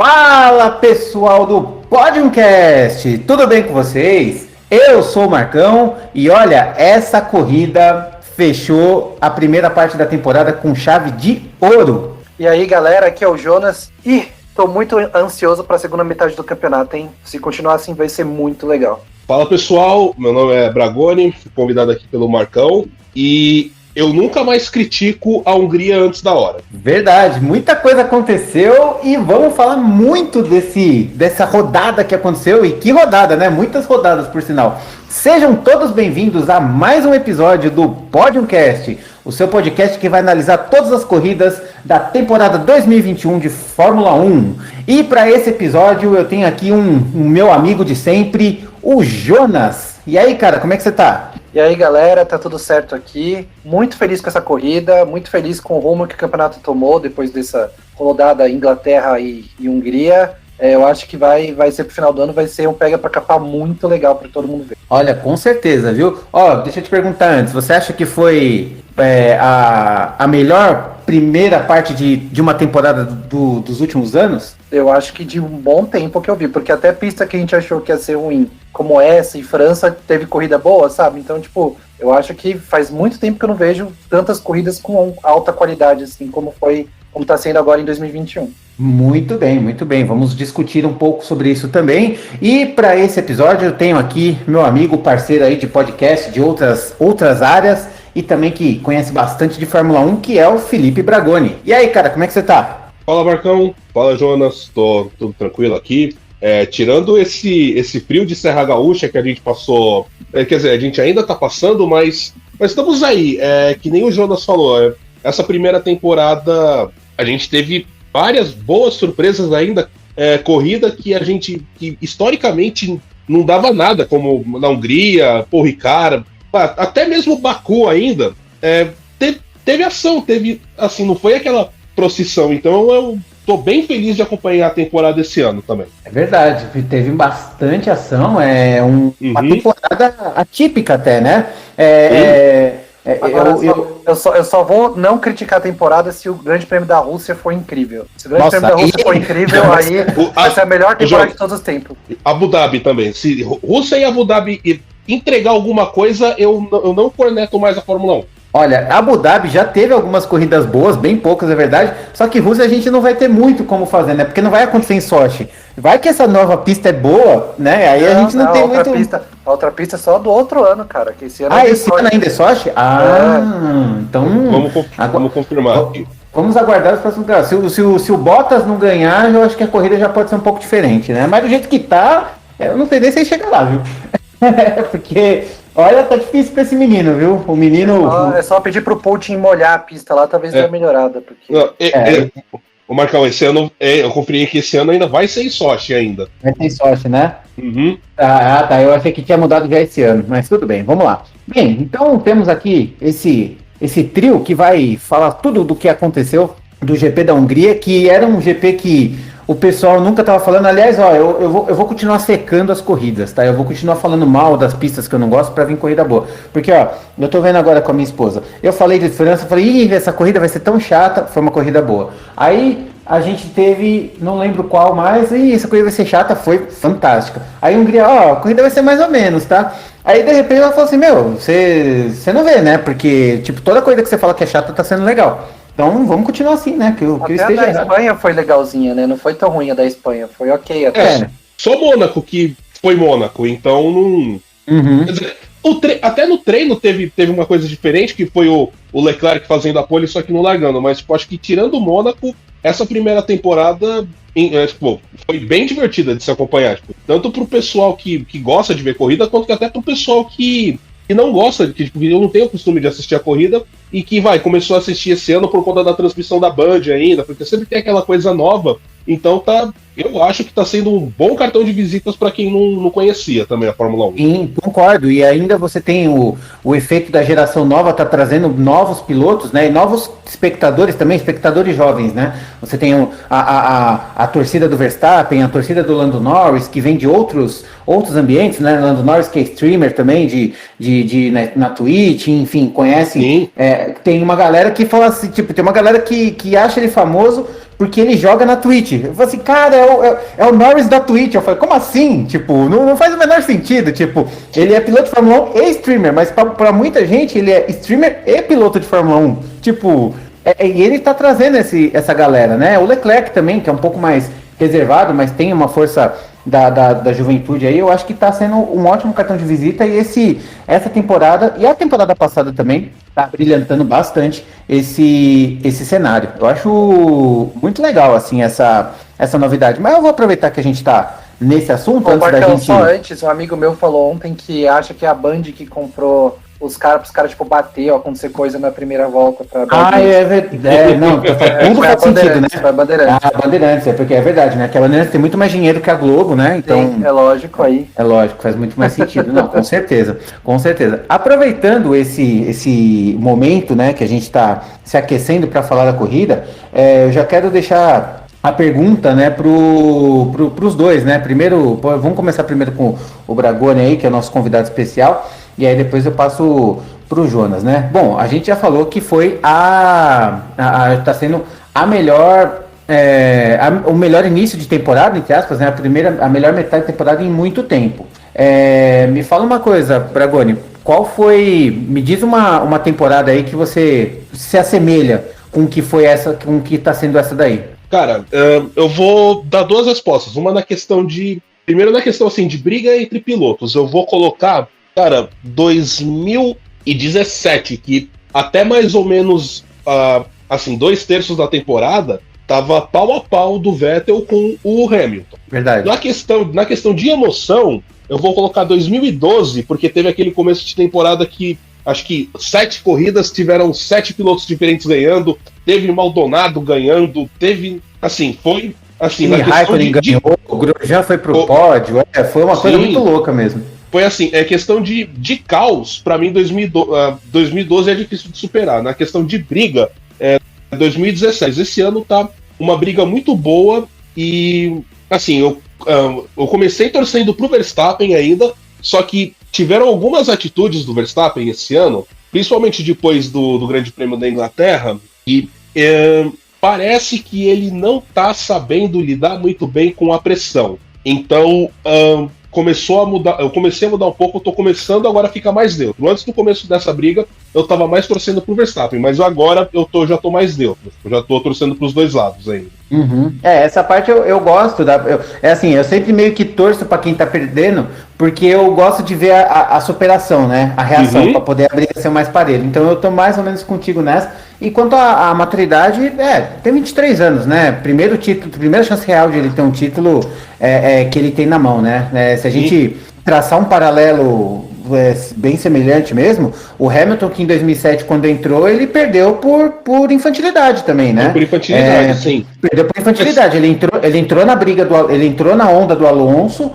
Fala pessoal do Podiumcast, tudo bem com vocês? Eu sou o Marcão e olha, essa corrida fechou a primeira parte da temporada com chave de ouro. E aí galera, aqui é o Jonas e tô muito ansioso para a segunda metade do campeonato, hein? Se continuar assim vai ser muito legal. Fala pessoal, meu nome é Bragoni, fui convidado aqui pelo Marcão e eu nunca mais critico a Hungria antes da hora. Verdade, muita coisa aconteceu e vamos falar muito dessa rodada que aconteceu. E que rodada, né? Muitas rodadas, por sinal. Sejam todos bem-vindos a mais um episódio do Podiumcast, o seu podcast que vai analisar todas as corridas da temporada 2021 de Fórmula 1. E para esse episódio eu tenho aqui um meu amigo de sempre, o Jonas. E aí, cara, como é que você tá? E aí galera, tá tudo certo aqui, muito feliz com essa corrida, muito feliz com o rumo que o campeonato tomou depois dessa rodada Inglaterra e Hungria. Eu acho que vai ser pro final do ano, vai ser um pega pra capar muito legal pra todo mundo ver. Olha, com certeza, viu? Ó, deixa eu te perguntar antes, você acha que foi a melhor primeira parte de uma temporada dos últimos anos? Eu acho que de um bom tempo que eu vi, porque até pista que a gente achou que ia ser ruim, como essa em França, teve corrida boa, sabe? Então, tipo, eu acho que faz muito tempo que eu não vejo tantas corridas com alta qualidade, assim, como tá sendo agora em 2021. Muito bem. Vamos discutir um pouco sobre isso também. E para esse episódio eu tenho aqui meu amigo, parceiro aí de podcast de outras áreas e também que conhece bastante de Fórmula 1, que é o Felipe Bragoni. E aí, cara, como é que você tá? Fala Marcão, fala Jonas, tô tudo tranquilo aqui. Tirando esse frio de Serra Gaúcha que a gente passou, quer dizer, a gente ainda tá passando, mas estamos aí, que nem o Jonas falou, essa primeira temporada a gente teve várias boas surpresas ainda, corrida que a gente, que historicamente não dava nada, como na Hungria, Paul Ricard, até mesmo Baku ainda, teve ação, assim, não foi aquela procissão, então eu tô bem feliz de acompanhar a temporada esse ano também. É verdade, teve bastante ação, uma temporada atípica até, né? Eu só vou não criticar a temporada se o Grande Prêmio da Rússia for incrível. Se o Grande Prêmio da Rússia for incrível, aí vai ser a melhor temporada de todos os tempos. Abu Dhabi também. Se Rússia e Abu Dhabi entregar alguma coisa, eu não corneto mais a Fórmula 1. Olha, Abu Dhabi já teve algumas corridas boas, bem poucas é verdade, só que Rússia a gente não vai ter muito como fazer, né? Porque não vai acontecer em Sochi. Vai que essa nova pista é boa, né? Aí a gente não tem muito... A outra pista é só do outro ano, cara. Que esse ano esse ano ainda é Sochi? Então... Vamos confirmar. Vamos aguardar os próximos graus. Se o Bottas não ganhar, eu acho que a corrida já pode ser um pouco diferente, né? Mas do jeito que tá, eu não sei nem se ele chega lá, viu? Porque... Olha, tá difícil pra esse menino, viu? O menino... É só pedir pro Putin molhar a pista lá, talvez dê uma melhorada. Porque... O Marcão, esse ano, eu conferi que esse ano ainda vai ser em Sochi ainda. Vai ser em Sochi, né? Uhum. Tá. Eu achei que tinha mudado já esse ano, mas tudo bem, vamos lá. Bem, então temos aqui esse trio que vai falar tudo do que aconteceu do GP da Hungria, que era um GP que o pessoal nunca tava falando. Aliás, ó, eu vou continuar secando as corridas, tá? Eu vou continuar falando mal das pistas que eu não gosto pra vir corrida boa. Porque, ó, eu tô vendo agora com a minha esposa. Eu falei de França, falei, essa corrida vai ser tão chata. Foi uma corrida boa. Aí a gente teve, não lembro qual mais, essa corrida vai ser chata, foi fantástica. Aí Hungria, a corrida vai ser mais ou menos, tá? Aí de repente ela falou assim, você não vê, né? Porque, tipo, toda corrida que você fala que é chata tá sendo legal. Então vamos continuar assim, né? Que até esteja a da Espanha foi legalzinha, né? Não foi tão ruim a da Espanha, foi ok até. Só Mônaco que foi Mônaco, então não... Uhum. Quer dizer, até no treino teve uma coisa diferente, que foi o Leclerc fazendo a pole, só que não largando. Mas acho que tirando o Mônaco, essa primeira temporada foi bem divertida de se acompanhar. Tanto pro pessoal que gosta de ver corrida, quanto que até pro pessoal que não gosta, que eu não tenho o costume de assistir a corrida, e que começou a assistir esse ano por conta da transmissão da Band ainda, porque sempre tem aquela coisa nova. Então eu acho que está sendo um bom cartão de visitas para quem não conhecia também a Fórmula 1. Sim, concordo. E ainda você tem o efeito da geração nova, tá trazendo novos pilotos, né? E novos espectadores também, espectadores jovens, né? Você tem a torcida do Verstappen, a torcida do Lando Norris, que vem de outros ambientes, né? Lando Norris que é streamer também na Twitch, enfim, conhece. Tem uma galera que fala assim, tipo, tem uma galera que acha ele famoso porque ele joga na Twitch. Eu falei assim, cara, é o Norris da Twitch. Eu falei, como assim? Tipo, não faz o menor sentido. Tipo, ele é piloto de Fórmula 1 e streamer, mas pra muita gente ele é streamer e piloto de Fórmula 1. Tipo, e ele tá trazendo essa galera, né? O Leclerc também, que é um pouco mais reservado, mas tem uma força da juventude aí, eu acho que tá sendo um ótimo cartão de visita, e essa temporada, e a temporada passada também, tá brilhantando bastante esse cenário. Eu acho muito legal, assim, essa novidade. Mas eu vou aproveitar que a gente tá nesse assunto, Ô, antes da Marcão, gente... só antes, um amigo meu falou ontem que acha que é a Band que comprou os caras tipo, bater, ó, acontecer coisa na primeira volta. É verdade. Não, tudo faz sentido, né? Foi a Bandeirantes. Bandeirantes, porque é verdade, né? Que a Bandeirantes tem muito mais dinheiro que a Globo, né? Então, sim, é lógico aí. É lógico, faz muito mais sentido. Não, com certeza. Com certeza. Aproveitando esse momento, né, que a gente está se aquecendo para falar da corrida, eu já quero deixar a pergunta, né, pros dois, né? Primeiro, vamos começar primeiro com o Bragoni aí, que é o nosso convidado especial. E aí depois eu passo pro Jonas, né? Bom, a gente já falou que foi tá sendo a melhor, o melhor início de temporada, entre aspas, né? A melhor metade de temporada em muito tempo. Me fala uma coisa, Bragoni, me diz uma temporada aí que você se assemelha com o que foi essa, com o que tá sendo essa daí. Cara, eu vou dar duas respostas. Uma primeiro na questão assim, de briga entre pilotos. Eu vou colocar, cara, 2017, que até mais ou menos, assim, 2/3 da temporada, tava pau a pau do Vettel com o Hamilton. Verdade. Na questão de emoção, eu vou colocar 2012, porque teve aquele começo de temporada que acho que 7 corridas tiveram 7 pilotos diferentes ganhando, teve Maldonado ganhando, teve, assim, foi assim, na questão ganhou, o Grosjean foi pro pódio, foi uma coisa muito louca mesmo. Foi assim, questão de caos, pra mim 2012 é difícil de superar. Na questão de briga, 2016, esse ano tá uma briga muito boa, e assim, eu comecei torcendo pro Verstappen ainda, só que tiveram algumas atitudes do Verstappen esse ano, principalmente depois do Grande Prêmio da Inglaterra, e parece que ele não tá sabendo lidar muito bem com a pressão. Então, começou a mudar, eu comecei a mudar um pouco, eu tô começando agora a ficar mais neutro. Antes do começo dessa briga, eu tava mais torcendo pro Verstappen, mas agora já tô mais neutro. Eu já tô torcendo pros dois lados ainda. Uhum. Essa parte eu gosto. Eu sempre meio que torço pra quem tá perdendo, porque eu gosto de ver a superação, né? A reação, pra poder a briga ser mais parelho. Então eu tô mais ou menos contigo nessa. E quanto à maturidade, tem 23 anos, né? Primeira chance real de ele ter um título que ele tem na mão, né? Se a gente traçar um paralelo bem semelhante mesmo, o Hamilton, que em 2007, quando entrou, ele perdeu por infantilidade também, né? Por infantilidade, sim. Perdeu por infantilidade. Ele entrou na briga ele entrou na onda do Alonso,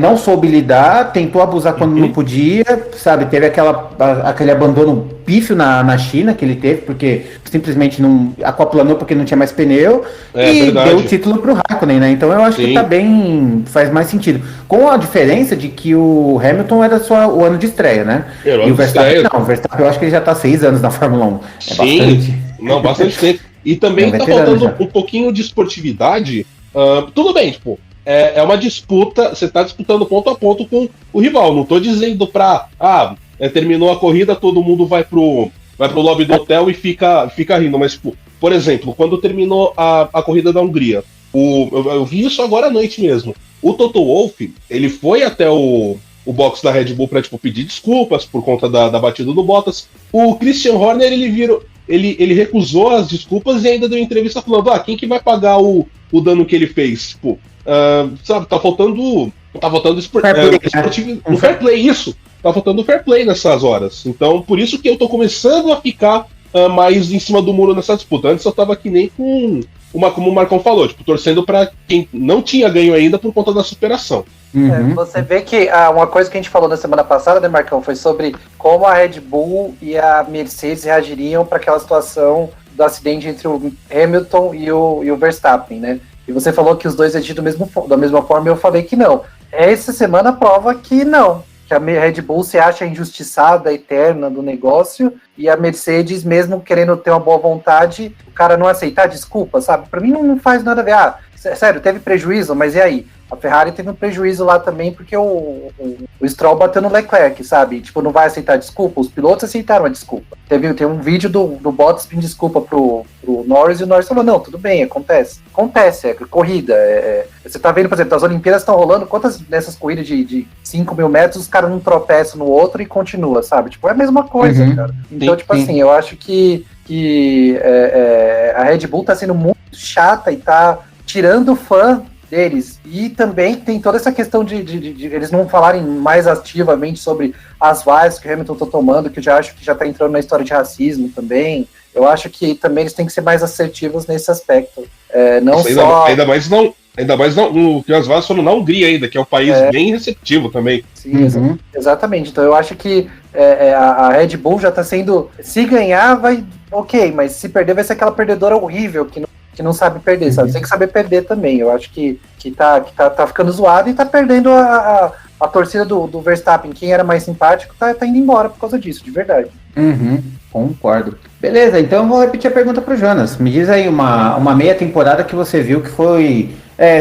não soube lidar, tentou abusar quando não podia, sabe? Teve aquele abandono pífio na China que ele teve, porque simplesmente não aquaplanou porque não tinha mais pneu, e deu o título pro Raikkonen, né? Então eu acho que faz mais sentido. Com a diferença de que o Hamilton era só o ano de estreia, né? E o Verstappen não, o Verstappen eu acho que ele já tá 6 anos na Fórmula 1. Bastante. Não, bastante tempo. E também tá faltando um pouquinho de esportividade. Tudo bem, tipo, é uma disputa, você tá disputando ponto a ponto com o rival. Não tô dizendo terminou a corrida, todo mundo vai pro lobby do hotel e fica rindo. Mas, tipo, por exemplo, quando terminou a corrida da Hungria, eu vi isso agora à noite mesmo. O Toto Wolff, ele foi até o box da Red Bull pra, tipo, pedir desculpas por conta da batida do Bottas. O Christian Horner, ele recusou as desculpas e ainda deu entrevista falando, quem que vai pagar o dano que ele fez? Tipo, sabe, tá faltando fair play, isso. Tá faltando fair play nessas horas. Então, por isso que eu tô começando a ficar mais em cima do muro nessa disputa. Antes eu tava que nem como o Marcão falou, tipo, torcendo pra quem não tinha ganho ainda por conta da superação. Você vê que uma coisa que a gente falou na semana passada, né, Marcão, foi sobre como a Red Bull e a Mercedes reagiriam para aquela situação do acidente entre o Hamilton e o Verstappen, né? E você falou que os dois agiram da mesma forma, e eu falei que não. Essa semana prova que não, que a Red Bull se acha injustiçada, eterna do negócio, e a Mercedes, mesmo querendo ter uma boa vontade, o cara não aceitar desculpa, sabe? Pra mim não faz nada a ver. Ah, sério, teve prejuízo, mas e aí? A Ferrari teve um prejuízo lá também porque o Stroll bateu no Leclerc, sabe? Tipo, não vai aceitar desculpa? Os pilotos aceitaram a desculpa. Tem um vídeo do Bottas pedindo desculpa pro Norris, e o Norris falou, não, tudo bem, acontece. Acontece, é corrida. Você tá vendo, por exemplo, as Olimpíadas estão rolando, quantas dessas corridas de 5 mil metros os caras não tropeçam no outro e continua, sabe? Tipo, é a mesma coisa, cara. Então, tipo assim, eu acho que a Red Bull tá sendo muito chata e tá tirando o fã deles. E também tem toda essa questão de eles não falarem mais ativamente sobre as vaias que o Hamilton tá tomando, que eu já acho que já tá entrando na história de racismo também. Eu acho que também eles têm que ser mais assertivos nesse aspecto. Ainda mais no que as vaias foram na Hungria ainda, que é um país bem receptivo também. Sim, exatamente. Então eu acho que a Red Bull já tá sendo... Se ganhar, vai... Ok, mas se perder, vai ser aquela perdedora horrível que não sabe perder, sabe? Tem que saber perder também. Eu acho que tá ficando zoado e tá perdendo a torcida do Verstappen. Quem era mais simpático tá indo embora por causa disso, de verdade. Concordo. Beleza, então eu vou repetir a pergunta pro Jonas. Me diz aí uma meia temporada que você viu que foi,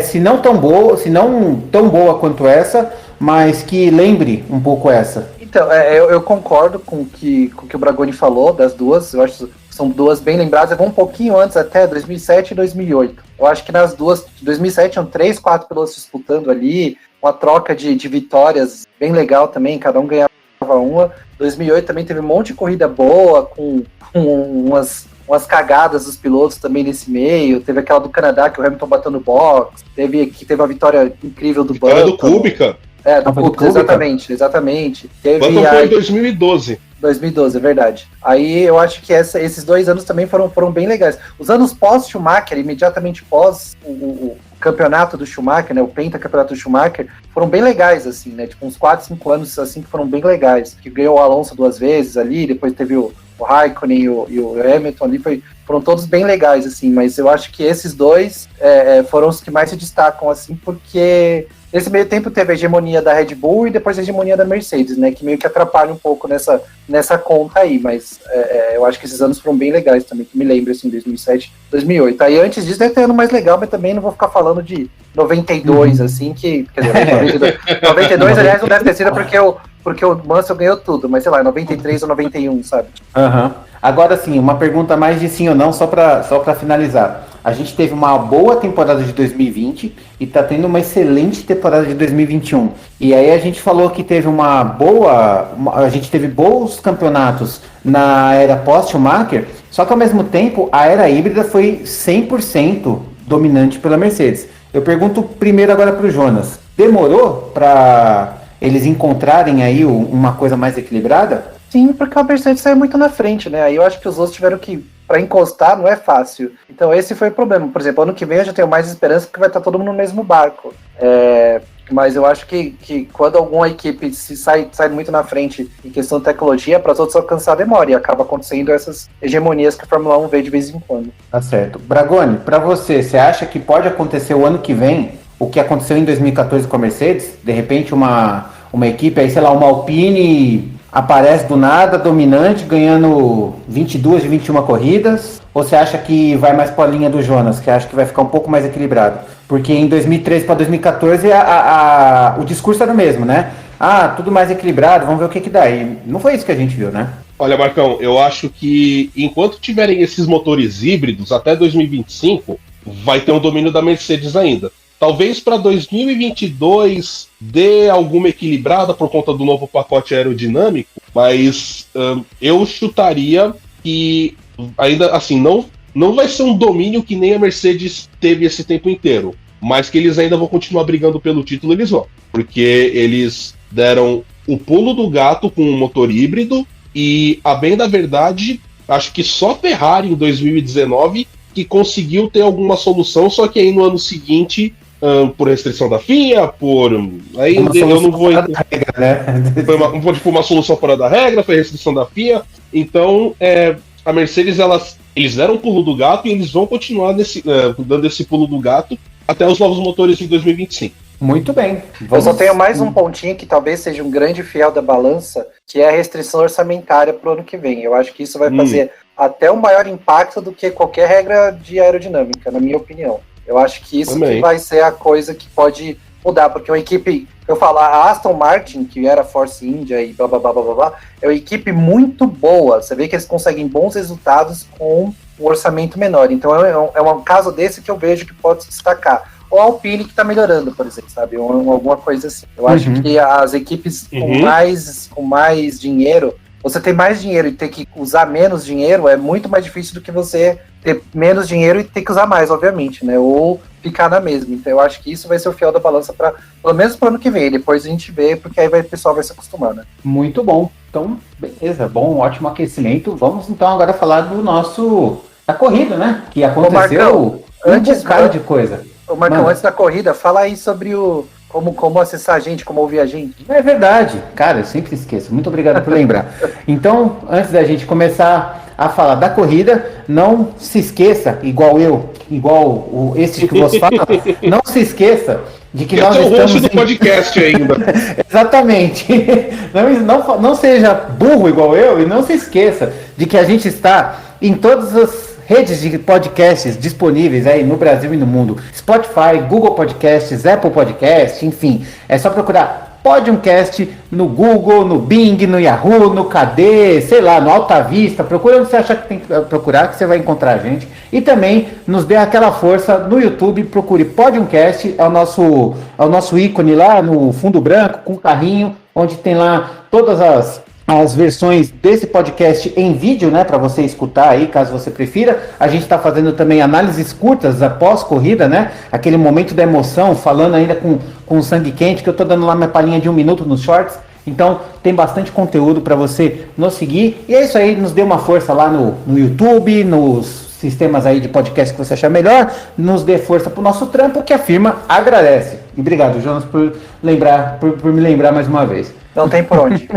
se não tão boa quanto essa, mas que lembre um pouco essa. Então, eu concordo com o que o Bragoni falou das duas. Eu acho que são duas bem lembradas. Eu vou um pouquinho antes, até 2007 e 2008. Eu acho que nas duas, 2007 tinham 3, 4 pilotos disputando ali, uma troca de vitórias bem legal também, cada um ganhava uma. 2008 também teve um monte de corrida boa, com umas cagadas dos pilotos também nesse meio. Teve aquela do Canadá que o Hamilton bateu no box, teve a vitória incrível do Button. Do Kubica. Do Kubica, exatamente. Teve Button foi em 2012. 2012, é verdade. Aí eu acho que esses 2 anos também foram bem legais. Os anos pós-Schumacher, imediatamente pós o campeonato do Schumacher, né, o pentacampeonato do Schumacher, foram bem legais, assim, né, tipo uns 4, 5 anos, assim, que foram bem legais. Que ganhou o Alonso 2 vezes ali, depois teve o Raikkonen e o Hamilton ali, foram todos bem legais, assim, mas eu acho que esses dois foram os que mais se destacam, assim, porque nesse meio tempo teve a hegemonia da Red Bull e depois a hegemonia da Mercedes, né, que meio que atrapalha um pouco nessa conta aí, mas eu acho que esses anos foram bem legais também, que me lembro, assim, 2007, 2008. Aí antes disso deve ter ano mais legal, mas também não vou ficar falando de 92, assim, quer dizer, 92 aliás não deve ter sido porque o Mansell ganhou tudo, mas sei lá, 93 ou 91, sabe? Agora sim, uma pergunta mais de sim ou não, só pra finalizar. A gente teve uma boa temporada de 2020 e tá tendo uma excelente temporada de 2021. E aí a gente falou que teve a gente teve bons campeonatos na era pós-Schumacher, só que ao mesmo tempo a era híbrida foi 100% dominante pela Mercedes. Eu pergunto primeiro agora pro Jonas, demorou para eles encontrarem aí uma coisa mais equilibrada? Sim, porque a Mercedes saiu muito na frente, né? Aí eu acho que os outros tiveram que, para encostar, não é fácil. Então esse foi o problema. Por exemplo, ano que vem eu já tenho mais esperança porque vai estar todo mundo no mesmo barco. Mas eu acho que quando alguma equipe sai muito na frente em questão de tecnologia, para os outros alcançar demora, e acaba acontecendo essas hegemonias que a Fórmula 1 vê de vez em quando. Tá certo. Bragoni, para você acha que pode acontecer o ano que vem o que aconteceu em 2014 com a Mercedes? De repente uma equipe aí, sei lá, uma Alpine aparece do nada, dominante, ganhando 22 de 21 corridas? Ou você acha que vai mais para a linha do Jonas, que acha que vai ficar um pouco mais equilibrado? Porque em 2013 para 2014 o discurso era o mesmo, né? Tudo mais equilibrado, vamos ver o que dá. E não foi isso que a gente viu, né? Olha, Marcão, eu acho que enquanto tiverem esses motores híbridos até 2025, vai ter um domínio da Mercedes ainda. Talvez para 2022 dê alguma equilibrada por conta do novo pacote aerodinâmico, mas eu chutaria que ainda assim não vai ser um domínio que nem a Mercedes teve esse tempo inteiro, mas que eles ainda vão continuar brigando pelo título, eles vão, porque eles deram o pulo do gato com um motor híbrido e, a bem da verdade, acho que só Ferrari em 2019 que conseguiu ter alguma solução, só que aí no ano seguinte, por restrição da FIA, aí eu não vou regra, né? Foi uma solução fora da regra, foi restrição da FIA. Então a Mercedes eles deram um pulo do gato e eles vão continuar dando esse pulo do gato até os novos motores em 2025. Muito bem. Eu só tenho mais um pontinho que talvez seja um grande fiel da balança, que é a restrição orçamentária para o ano que vem. Eu acho que isso vai fazer até um maior impacto do que qualquer regra de aerodinâmica, na minha opinião. Eu acho que isso que vai ser a coisa que pode mudar, porque uma equipe, eu falo, a Aston Martin, que era Force India e blá blá blá blá blá, é uma equipe muito boa. Você vê que eles conseguem bons resultados com um orçamento menor. Então é um caso desse que eu vejo que pode se destacar. Ou a Alpine que está melhorando, por exemplo, sabe? Ou alguma coisa assim. Eu acho que as equipes com mais dinheiro, você ter mais dinheiro e ter que usar menos dinheiro é muito mais difícil do que você ter menos dinheiro e ter que usar mais, obviamente, né? Ou ficar na mesma. Então eu acho que isso vai ser o fiel da balança para pelo menos para o ano que vem. Depois a gente vê, porque aí o pessoal vai se acostumar, né? Muito bom. Então, beleza, bom, ótimo aquecimento. Vamos então agora falar da corrida, né? Que aconteceu antes de coisa. Ô Marcão, antes da corrida, fala aí sobre como acessar a gente, como ouvir a gente. É verdade. Cara, eu sempre esqueço. Muito obrigado por lembrar. Então, antes da gente começar a falar da corrida, não se esqueça, igual esse que você fala, não se esqueça de que nós estamos... host do podcast ainda. Exatamente. Não seja burro igual eu e não se esqueça de que a gente está em todas as redes de podcasts disponíveis aí no Brasil e no mundo. Spotify, Google Podcasts, Apple Podcasts, enfim. É só procurar Podiumcast no Google, no Bing, no Yahoo, no KD, sei lá, no Alta Vista. Procura onde você achar que tem que procurar, que você vai encontrar a gente. E também nos dê aquela força no YouTube, procure Podiumcast, é o nosso ícone lá no fundo branco, com o carrinho, onde tem lá todas as versões desse podcast em vídeo, né, para você escutar aí, caso você prefira. A gente está fazendo também análises curtas após corrida, né, aquele momento da emoção, falando ainda com sangue quente, que eu tô dando lá minha palhinha de 1 minuto nos shorts. Então, tem bastante conteúdo para você nos seguir. E é isso aí, nos dê uma força lá no YouTube, nos sistemas aí de podcast que você achar melhor, nos dê força pro nosso trampo, que a firma agradece. E obrigado, Jonas, por me lembrar mais uma vez. Não tem por onde.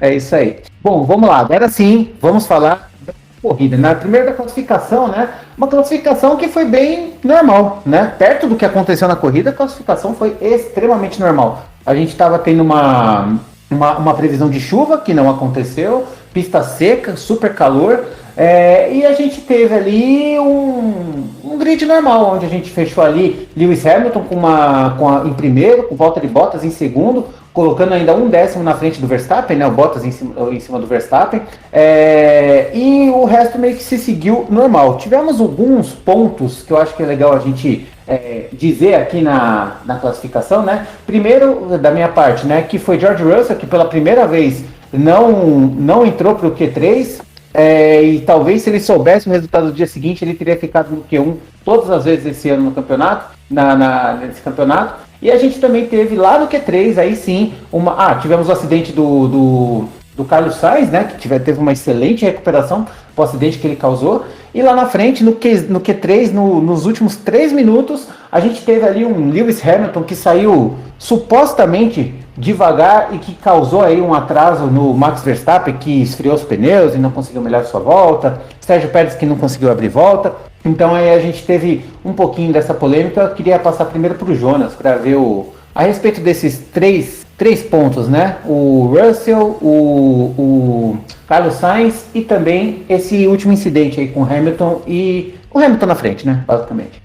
É isso aí. Bom, vamos lá. Agora sim, vamos falar da corrida. Na primeira da classificação, né? Uma classificação que foi bem normal, né? Perto do que aconteceu na corrida, a classificação foi extremamente normal. A gente estava tendo uma previsão de chuva, que não aconteceu, pista seca, super calor, e a gente teve ali um grid normal, onde a gente fechou ali Lewis Hamilton em primeiro, com Valtteri Bottas em segundo, colocando ainda 1/10 na frente do Verstappen, né, o Bottas em cima do Verstappen, e o resto meio que se seguiu normal. Tivemos alguns pontos que eu acho que é legal a gente dizer aqui na classificação, né? Primeiro, da minha parte, né, que foi George Russell, que pela primeira vez não entrou para o Q3, e talvez se ele soubesse o resultado do dia seguinte, ele teria ficado no Q1 todas as vezes esse ano no campeonato, nesse campeonato. E a gente também teve lá no Q3, aí sim, tivemos o acidente do Carlos Sainz, né, que teve uma excelente recuperação do acidente que ele causou. E lá na frente, no Q3, nos últimos 3 minutos, a gente teve ali um Lewis Hamilton que saiu supostamente devagar e que causou aí um atraso no Max Verstappen, que esfriou os pneus e não conseguiu melhorar sua volta. Sérgio Pérez que não conseguiu abrir volta. Então aí a gente teve um pouquinho dessa polêmica. Eu queria passar primeiro para o Jonas, para ver a respeito desses três pontos, né? O Russell, o Carlos Sainz e também esse último incidente aí com o Hamilton e o Hamilton na frente, né? Basicamente.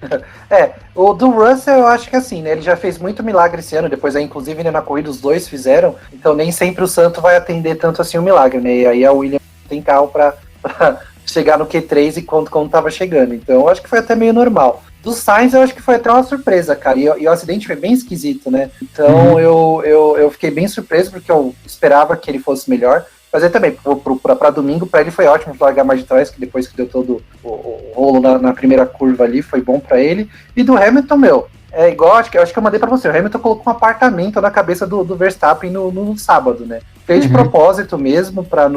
O do Russell eu acho que assim, né? Ele já fez muito milagre esse ano, depois aí, inclusive, né, na corrida os dois fizeram, então nem sempre o santo vai atender tanto assim o milagre, né? E aí a Williams tem carro para chegar no Q3 e quando tava chegando. Então eu acho que foi até meio normal. Do Sainz eu acho que foi até uma surpresa, cara. E o acidente foi bem esquisito, né? Então eu fiquei bem surpreso porque eu esperava que ele fosse melhor. Mas aí também, para domingo, para ele foi ótimo largar mais de trás, que depois que deu todo o rolo na primeira curva ali, foi bom para ele. E do Hamilton, é igual, acho que eu mandei para você, o Hamilton colocou um apartamento na cabeça do Verstappen no sábado, né? Fez de propósito mesmo, para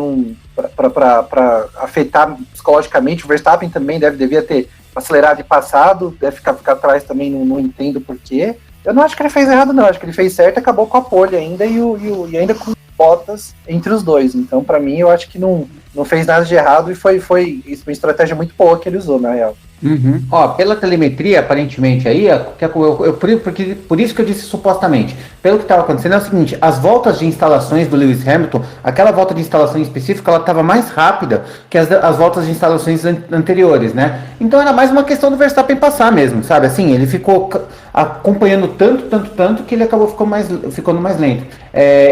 afetar psicologicamente. O Verstappen também devia ter acelerado e passado, deve ficar atrás também, não entendo porquê. Eu não acho que ele fez errado, não, acho que ele fez certo, acabou com a pole ainda e ainda com Bottas entre os dois. Então, para mim, eu acho que não fez nada de errado e foi uma estratégia muito boa que ele usou, na real. Uhum. Ó, pela telemetria, aparentemente aí, por isso que eu disse supostamente, pelo que estava acontecendo é o seguinte, as voltas de instalações do Lewis Hamilton, aquela volta de instalação específica, ela estava mais rápida que as voltas de instalações anteriores, né? Então era mais uma questão do Verstappen passar mesmo, sabe? Assim, ele ficou acompanhando tanto que ele acabou ficando mais lento.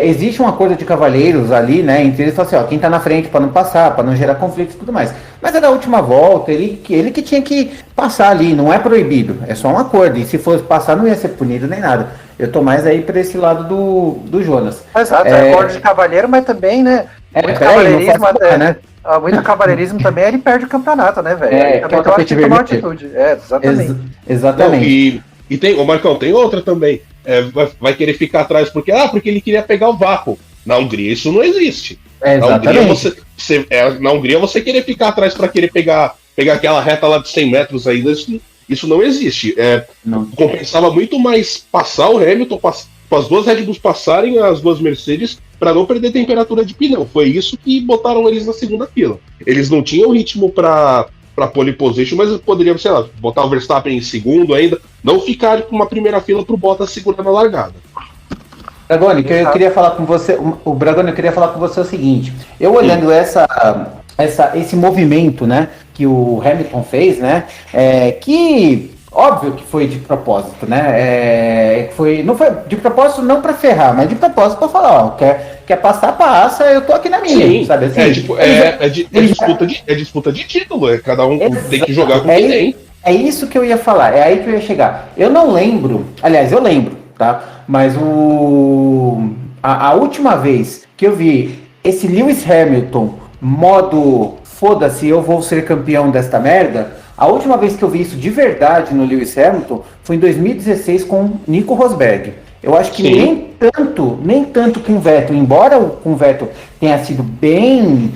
Existe um acordo de cavalheiros ali, né? Entre eles, assim, ó, quem tá na frente para não passar, para não gerar conflitos e tudo mais. Mas é da última volta, ele que tinha que passar ali, não é proibido, é só um acordo. E se fosse passar, não ia ser punido nem nada. Eu tô mais aí para esse lado do Jonas. Exato, é acordo de cavalheiro, mas também, né? Muito cavalheirismo, né? Muito cavalheirismo também, ele perde o campeonato, né, velho? Ele também tem que tomar atitude. Exatamente. Exatamente. Não, e tem, o Marcão, tem outra também. Vai querer ficar atrás porque ele queria pegar o vácuo. Na Hungria isso não existe. Na Hungria você querer ficar atrás para querer pegar aquela reta lá de 100 metros ainda, isso não existe. Não. Compensava muito mais passar o Hamilton, com as duas Red Bulls passarem as duas Mercedes para não perder temperatura de pneu. Foi isso que botaram eles na segunda fila. Eles não tinham ritmo para pole position, mas poderiam, sei lá, botar o Verstappen em segundo ainda, não ficar com uma primeira fila para o Bottas segurando a largada. Dragoni, eu queria falar com você, eu queria falar com você o seguinte, eu olhando esse movimento, né, que o Hamilton fez, né, que óbvio que foi de propósito, né, não foi de propósito não para ferrar, mas de propósito para falar, ó, quer passar, passa, eu tô aqui na minha. Sim, sabe assim? Disputa de título, cada um tem que jogar com quem tem. É isso que eu ia falar, é aí que eu ia chegar. Eu não lembro, aliás, eu lembro, tá? Mas a última vez que eu vi esse Lewis Hamilton modo foda-se, eu vou ser campeão desta merda, a última vez que eu vi isso de verdade no Lewis Hamilton foi em 2016 com Nico Rosberg. Eu acho que nem tanto com o Vettel, embora com o Vettel tenha sido bem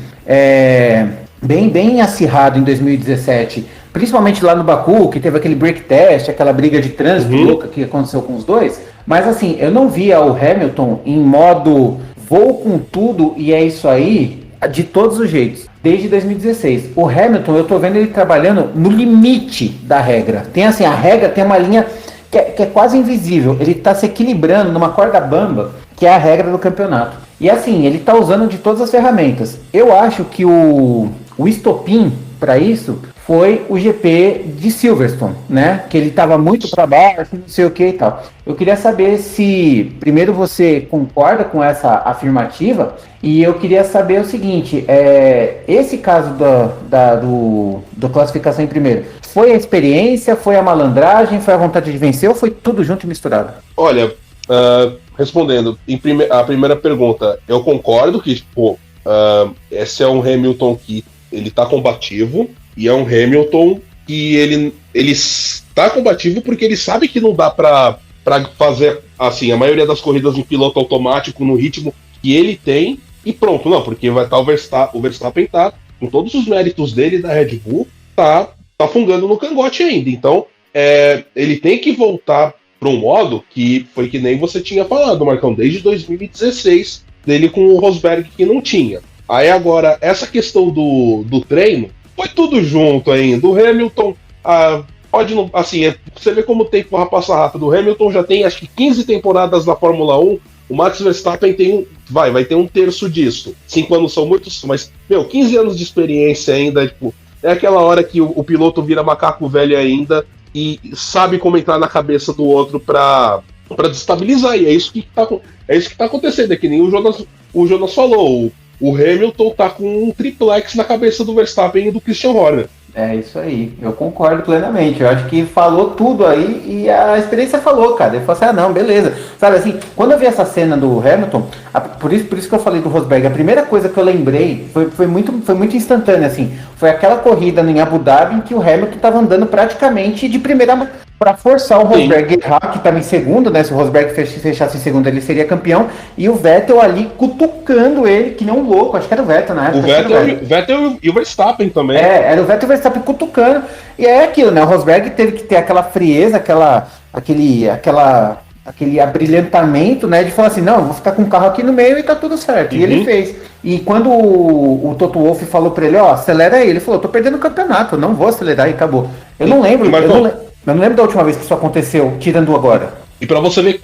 acirrado em 2017, principalmente lá no Baku, que teve aquele break test, aquela briga de trânsito louca que aconteceu com os dois. Mas assim, eu não via o Hamilton em modo vou com tudo e é isso aí, de todos os jeitos, desde 2016. O Hamilton, eu tô vendo ele trabalhando no limite da regra. Tem assim, a regra tem uma linha que é quase invisível. Ele tá se equilibrando numa corda bamba, que é a regra do campeonato. E assim, ele tá usando de todas as ferramentas. Eu acho que o estopim para isso foi o GP de Silverstone, né? Que ele estava muito para baixo, não sei o que e tal. Eu queria saber se, primeiro, você concorda com essa afirmativa, e eu queria saber o seguinte, esse caso do classificação em primeiro, foi a experiência, foi a malandragem, foi a vontade de vencer, ou foi tudo junto e misturado? Olha, respondendo a primeira pergunta, eu concordo que, esse é um Hamilton que ele tá combativo, e é um Hamilton que ele está combativo porque ele sabe que não dá para fazer assim a maioria das corridas em piloto automático no ritmo que ele tem e pronto, não, porque vai estar o Verstappen tá com todos os méritos dele da Red Bull, tá fungando no cangote ainda, então ele tem que voltar para um modo que foi que nem você tinha falado, Marcão, desde 2016 dele com o Rosberg que não tinha. Aí agora, essa questão do treino, foi tudo junto ainda. O Hamilton, pode não. Assim, você vê como o tempo passa rápido. O Hamilton já tem acho que 15 temporadas na Fórmula 1. O Max Verstappen vai ter um terço disso. 5 anos são muitos, mas, 15 anos de experiência ainda. Tipo, é aquela hora que o piloto vira macaco velho ainda e sabe como entrar na cabeça do outro pra destabilizar. E é isso que tá acontecendo. É que nem o Jonas falou. O Hamilton tá com um triplex na cabeça do Verstappen e do Christian Horner. É isso aí, eu concordo plenamente. Eu acho que falou tudo aí e a experiência falou, cara. Ele falou assim, não, beleza. Sabe assim, quando eu vi essa cena do Hamilton, por isso que eu falei do Rosberg, a primeira coisa que eu lembrei foi muito instantânea, assim. Foi aquela corrida em Abu Dhabi em que o Hamilton tava andando praticamente de primeira para forçar o Rosberg errar, que estava em segundo, né? Se o Rosberg fechasse em segundo, ele seria campeão. E o Vettel ali cutucando ele, que nem um louco. Acho que era o Vettel na época. O Vettel e o Verstappen também. Era o Vettel e o Verstappen cutucando. E é aquilo, né? O Rosberg teve que ter aquela frieza, aquela aquele abrilhantamento, né, de falar assim, não, eu vou ficar com o carro aqui no meio e tá tudo certo. E ele fez. E quando o Toto Wolff falou pra ele, ó, acelera aí, ele falou, tô perdendo o campeonato, eu não vou acelerar e acabou. Eu não lembro, eu não lembro da última vez que isso aconteceu, tirando agora. E pra você ver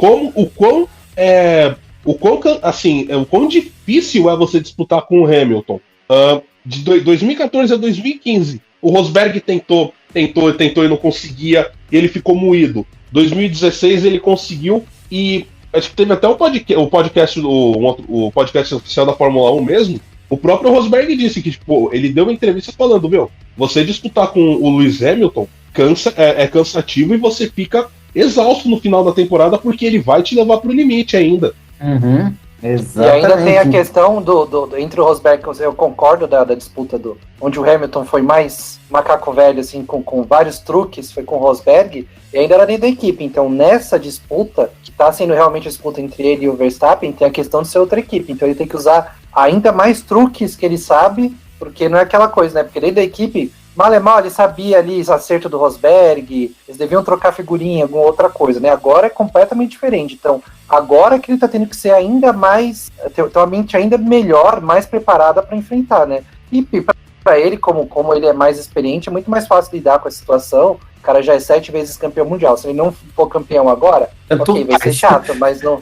o quão difícil é você disputar com o Hamilton. De 2014 a 2015, o Rosberg tentou e não conseguia, e ele ficou moído. 2016 ele conseguiu, e acho que teve até o podcast oficial da Fórmula 1 mesmo. O próprio Rosberg disse que, tipo, ele deu uma entrevista falando, você disputar com o Lewis Hamilton é cansativo e você fica exausto no final da temporada porque ele vai te levar pro limite ainda. Uhum, E exatamente. ainda tem a questão entre o Rosberg, eu concordo da disputa onde o Hamilton foi mais macaco velho, assim, com vários truques, foi com o Rosberg, e ainda era dentro da equipe. Então, nessa disputa, que está sendo realmente a disputa entre ele e o Verstappen, tem a questão de ser outra equipe. Então, ele tem que usar ainda mais truques que ele sabe, porque não é aquela coisa, né? Porque dentro da equipe, mal é mal, ele sabia ali os acertos do Rosberg, eles deviam trocar figurinha, alguma outra coisa, né? Agora é completamente diferente. Então, agora que ele tá tendo que ser ainda mais, ter uma mente ainda melhor, mais preparada para enfrentar, né? E para ele, como ele é mais experiente, é muito mais fácil lidar com essa situação. O cara já é 7 vezes campeão mundial. Se ele não for campeão agora, vai ser chato, mas não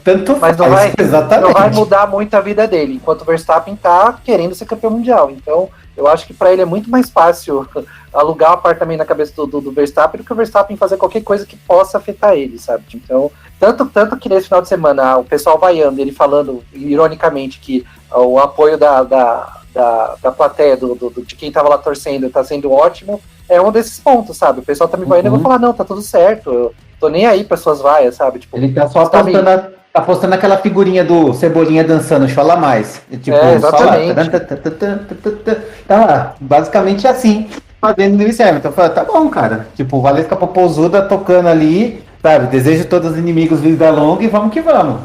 vai mudar muito a vida dele. Enquanto o Verstappen tá querendo ser campeão mundial. Então, eu acho que para ele é muito mais fácil alugar um apartamento na cabeça do Verstappen do que o Verstappen fazer qualquer coisa que possa afetar ele, sabe? Então, tanto que nesse final de semana o pessoal vaiando, ele falando ironicamente que o apoio da plateia, de quem tava lá torcendo, tá sendo ótimo, é um desses pontos, sabe? O pessoal tá me vaiando, eu vou falar, não, tá tudo certo, eu tô nem aí para suas vaias, sabe? Tipo, ele tá só tá postando aquela figurinha do Cebolinha dançando, chola mais. Tipo, exatamente. Tá, basicamente assim, fazendo no Lewis Hamilton. Tá bom, cara. Tipo, Valesca Popozuda tocando ali, sabe? Desejo todos os inimigos vida longa e vamos que vamos.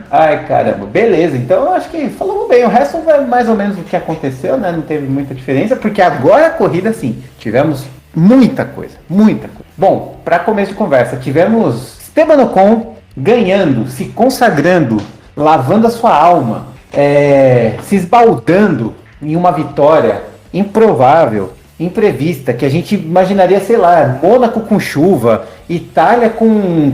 Ai, caramba, beleza. Então eu acho que falamos bem. O resto é mais ou menos o que aconteceu, né? Não teve muita diferença, porque agora a corrida, sim, tivemos muita coisa. Bom, para começo de conversa, tivemos Esteban Ocon ganhando, se consagrando, lavando a sua alma, se esbaldando em uma vitória improvável, imprevista, que a gente imaginaria, sei lá, Mônaco com chuva, Itália com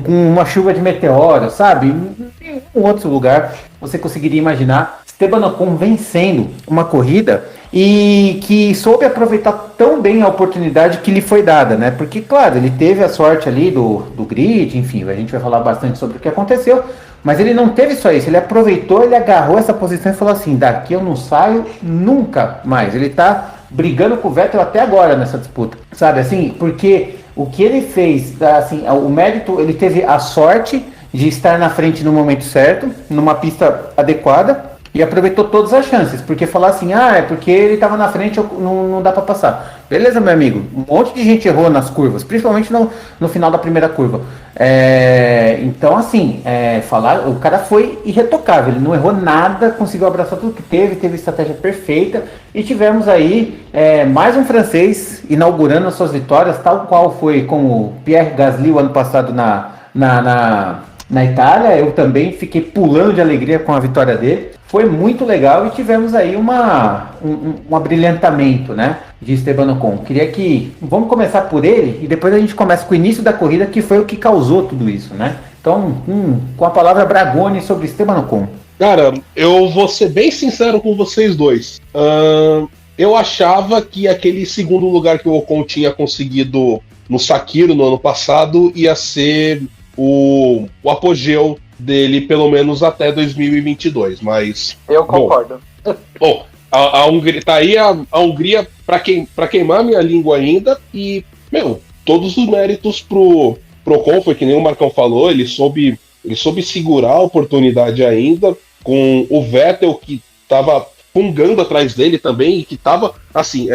uma chuva de meteoro, sabe? Em outro lugar você conseguiria imaginar Esteban Ocon vencendo uma corrida e que soube aproveitar tão bem a oportunidade que lhe foi dada, né? Porque, claro, ele teve a sorte ali do grid, enfim, a gente vai falar bastante sobre o que aconteceu, mas ele não teve só isso, ele aproveitou, ele agarrou essa posição e falou assim, daqui eu não saio nunca mais. Ele tá brigando com o Vettel até agora nessa disputa, sabe assim? Porque o que ele fez, assim, o mérito, ele teve a sorte de estar na frente no momento certo, numa pista adequada, e aproveitou todas as chances, porque falar assim, é porque ele estava na frente, não dá para passar. Beleza, meu amigo, um monte de gente errou nas curvas, principalmente no final da primeira curva. Então, assim, o cara foi irretocável, ele não errou nada, conseguiu abraçar tudo que teve estratégia perfeita, e tivemos aí mais um francês inaugurando as suas vitórias, tal qual foi como Pierre Gasly o ano passado na Itália. Eu também fiquei pulando de alegria com a vitória dele. Foi muito legal e tivemos aí um abrilhantamento, né, de Esteban Ocon. Vamos começar por ele e depois a gente começa com o início da corrida, que foi o que causou tudo isso, né? Então, com a palavra Bragoni sobre Esteban Ocon. Cara, eu vou ser bem sincero com vocês dois. Eu achava que aquele segundo lugar que o Ocon tinha conseguido no Sakiro no ano passado ia ser o apogeu dele, pelo menos até 2022, mas... Eu concordo. Bom, a Hungria, tá aí a Hungria pra queimar minha língua ainda, e, todos os méritos pro Ocon, foi que nem o Marcão falou, ele soube segurar a oportunidade ainda, com o Vettel, que tava fungando atrás dele também, e que tava, assim,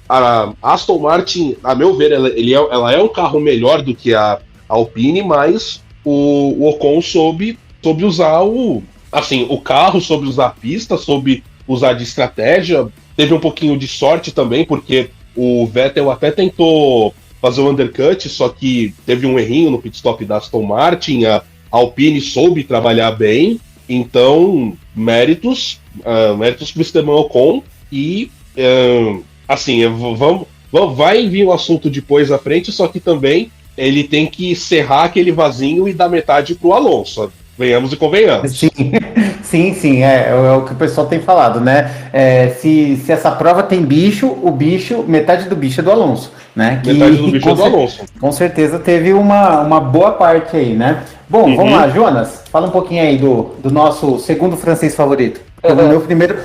a Aston Martin, a meu ver, ela é um carro melhor do que a Alpine, mas o Ocon soube usar o carro, soube usar a pista, soube usar de estratégia, teve um pouquinho de sorte também, porque o Vettel até tentou fazer o undercut, só que teve um errinho no pit stop da Aston Martin, a Alpine soube trabalhar bem, então méritos para o Esteban Ocon, e assim, vai vir o assunto depois à frente, só que também ele tem que serrar aquele vasinho e dar metade pro Alonso. Venhamos e convenhamos. Sim, é o que o pessoal tem falado, né? Se essa prova tem bicho, metade do bicho é do Alonso, né? Metade do bicho é do Alonso. Com certeza teve uma boa parte aí, né? Bom, Vamos lá, Jonas, fala um pouquinho aí do nosso segundo francês favorito.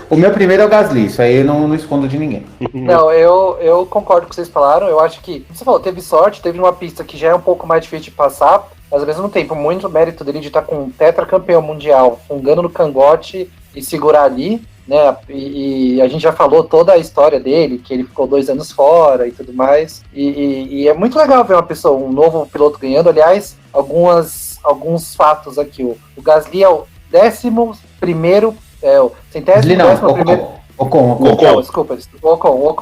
O meu primeiro é o Gasly, isso aí eu não escondo de ninguém. Não, eu concordo com o que vocês falaram. Eu acho que, você falou, teve sorte, teve uma pista que já é um pouco mais difícil de passar, mas ao mesmo tempo, muito mérito dele de estar com um tetracampeão mundial, fungando no cangote e segurar ali, né? E a gente já falou toda a história dele, que ele ficou 2 anos fora e tudo mais. E é muito legal ver um novo piloto ganhando. Aliás, alguns fatos aqui. O Gasly é o 11º. O centésimo, décimo primeiro. Ocon, desculpa. O Ocon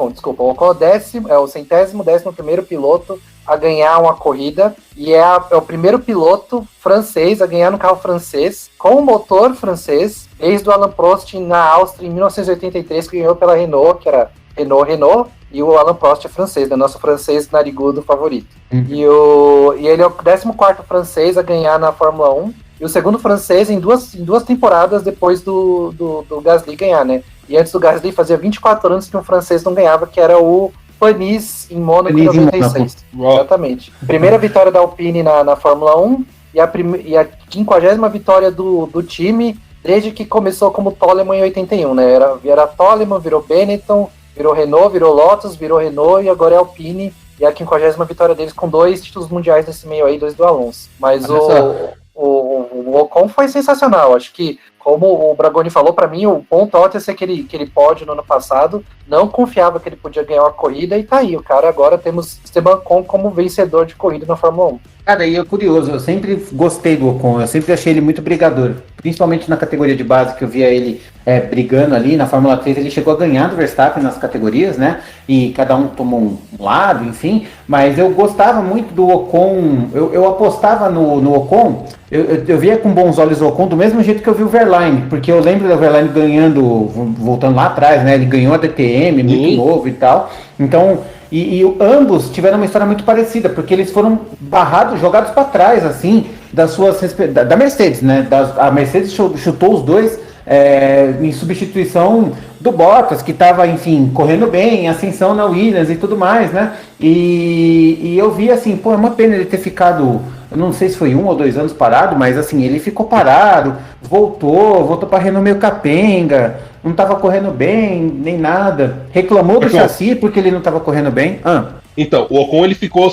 é o 111º piloto a ganhar uma corrida e é o primeiro piloto francês a ganhar no carro francês com motor francês, desde o Alain Prost na Áustria em 1983, que ganhou pela Renault, que era Renault, e o Alain Prost é francês, né? Nosso francês narigudo favorito. E ele é o 14º francês a ganhar na Fórmula 1 e o segundo francês em duas temporadas depois do Gasly ganhar, né? E antes do Gasly fazia 24 anos que um francês não ganhava, que era o Panis em Mônaco em 96. Exatamente. Primeira vitória da Alpine na Fórmula 1 e a 50ª vitória do time desde que começou como Toleman em 81, né? Era Toleman, virou Benetton, virou Renault, virou Lotus, virou Renault e agora é Alpine. E a 50ª vitória deles com 2 títulos mundiais nesse meio aí, 2 do Alonso. Mas o Ocon foi sensacional. Acho que, como o Bragoni falou, para mim, o ponto alto é ser aquele pódio no ano passado. Não confiava que ele podia ganhar uma corrida e tá aí. O cara agora temos Esteban Ocon como vencedor de corrida na Fórmula 1. Cara, e é curioso, eu sempre gostei do Ocon, eu sempre achei ele muito brigador, principalmente na categoria de base, que eu via ele brigando ali, na Fórmula 3 ele chegou a ganhar do Verstappen nas categorias, né, e cada um tomou um lado, enfim, mas eu gostava muito do Ocon, eu apostava no Ocon, eu via com bons olhos o Ocon do mesmo jeito que eu vi o Verlaine, porque eu lembro do Verlaine ganhando, voltando lá atrás, né, ele ganhou a DTM, muito novo e tal, então... E ambos tiveram uma história muito parecida, porque eles foram jogados para trás, assim, da Mercedes, né? A Mercedes chutou os dois em substituição do Bottas, que estava, enfim, correndo bem, ascensão na Williams e tudo mais, né? E eu vi assim, é uma pena ele ter ficado, eu não sei se foi 1 ou 2 anos parado, mas assim, ele ficou parado, voltou para Renault meio capenga, não estava correndo bem, nem nada, reclamou do chassi porque ele não estava correndo bem. Então, o Ocon ele ficou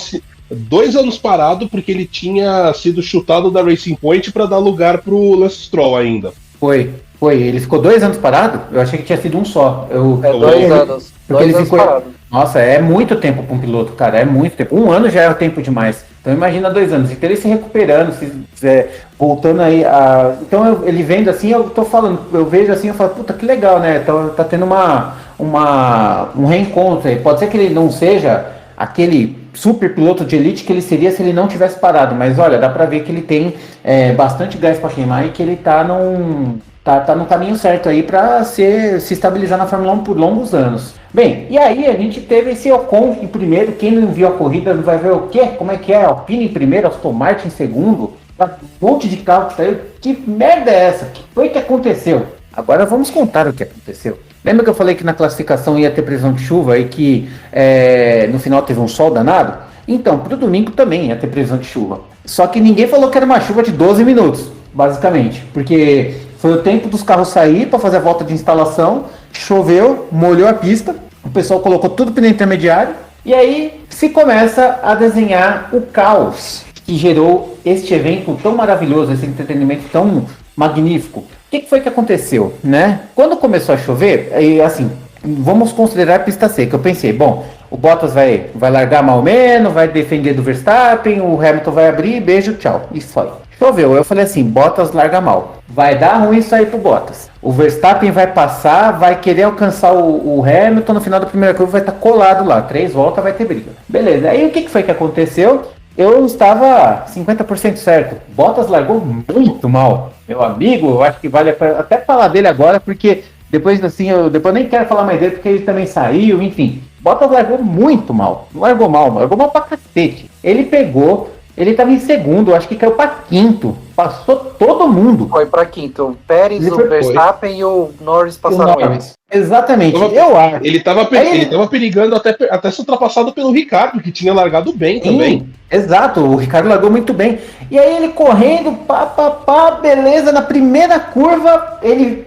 2 anos parado porque ele tinha sido chutado da Racing Point para dar lugar pro Lance Stroll ainda. Foi, ele ficou 2 anos parado? Eu achei que tinha sido um só. 2 anos. Porque ele ficou parado. Nossa, é muito tempo para um piloto, cara, é muito tempo. 1 ano já é tempo demais. Então imagina 2 anos. Então ele se recuperando, voltando aí a... Então ele vendo assim, eu tô falando, eu vejo assim, eu falo, puta, que legal, né? Tá tendo um reencontro aí. Pode ser que ele não seja aquele super piloto de elite que ele seria se ele não tivesse parado, mas olha, dá pra ver que ele tem bastante gás pra queimar e que ele tá no caminho certo aí pra se estabilizar na Fórmula 1 por longos anos. Bem, e aí a gente teve esse Ocon em primeiro. Quem não viu a corrida vai ver o quê? Como é que é? Alpine em primeiro, Aston Martin em segundo, um monte de carro que saiu. Que merda é essa? O que foi que aconteceu? Agora vamos contar o que aconteceu. Lembra que eu falei que na classificação ia ter previsão de chuva e que no final teve um sol danado? Então, pro domingo também ia ter previsão de chuva. Só que ninguém falou que era uma chuva de 12 minutos, basicamente. Porque foi o tempo dos carros sair para fazer a volta de instalação, choveu, molhou a pista, o pessoal colocou tudo pneu intermediário, e aí se começa a desenhar o caos que gerou este evento tão maravilhoso, esse entretenimento tão magnífico. O que foi que aconteceu, né? Quando começou a chover, assim, vamos considerar a pista seca. Eu pensei, bom, o Bottas vai largar mal menos, vai defender do Verstappen, o Hamilton vai abrir, beijo, tchau. E foi. choveu. Eu falei assim, Bottas larga mal. Vai dar ruim isso aí pro Bottas. O Verstappen vai passar, vai querer alcançar o Hamilton no final da primeira curva, vai estar colado lá. 3 voltas, vai ter briga. Beleza, aí o que foi que aconteceu? Eu estava 50% certo. Bottas largou muito mal. Meu amigo, eu acho que vale até falar dele agora, porque depois assim, depois nem quero falar mais dele, porque ele também saiu, enfim. Bottas largou muito mal. Largou mal pra cacete. Ele pegou, ele estava em segundo, acho que caiu para quinto. Passou todo mundo. Foi para quinto. O Pérez, o Verstappen e o Norris passaram eles. Exatamente, eu acho. Ele tava perigando até ser ultrapassado pelo Ricardo, que tinha largado bem também. Exato, o Ricardo largou muito bem. E aí ele correndo, beleza, na primeira curva, ele,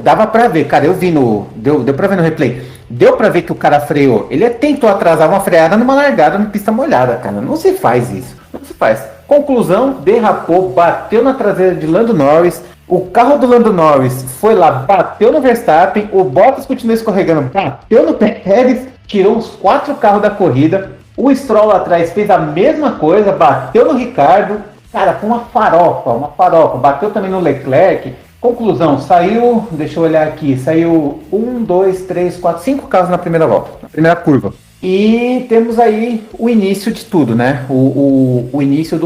dava pra ver, cara, eu vi deu pra ver no replay, deu pra ver que o cara freou. Ele tentou atrasar uma freada numa largada na pista molhada, cara, não se faz isso, não se faz. Conclusão, derrapou, bateu na traseira de Lando Norris. O carro do Lando Norris foi lá, bateu no Verstappen, o Bottas continuou escorregando, bateu no Pérez, tirou uns 4 carros da corrida. O Stroll lá atrás fez a mesma coisa, bateu no Ricardo, cara, com uma farofa, bateu também no Leclerc. Conclusão, saiu, deixa eu olhar aqui, saiu 1, 2, 3, 4, 5 carros na primeira volta, na primeira curva. E temos aí o início de tudo, né? O início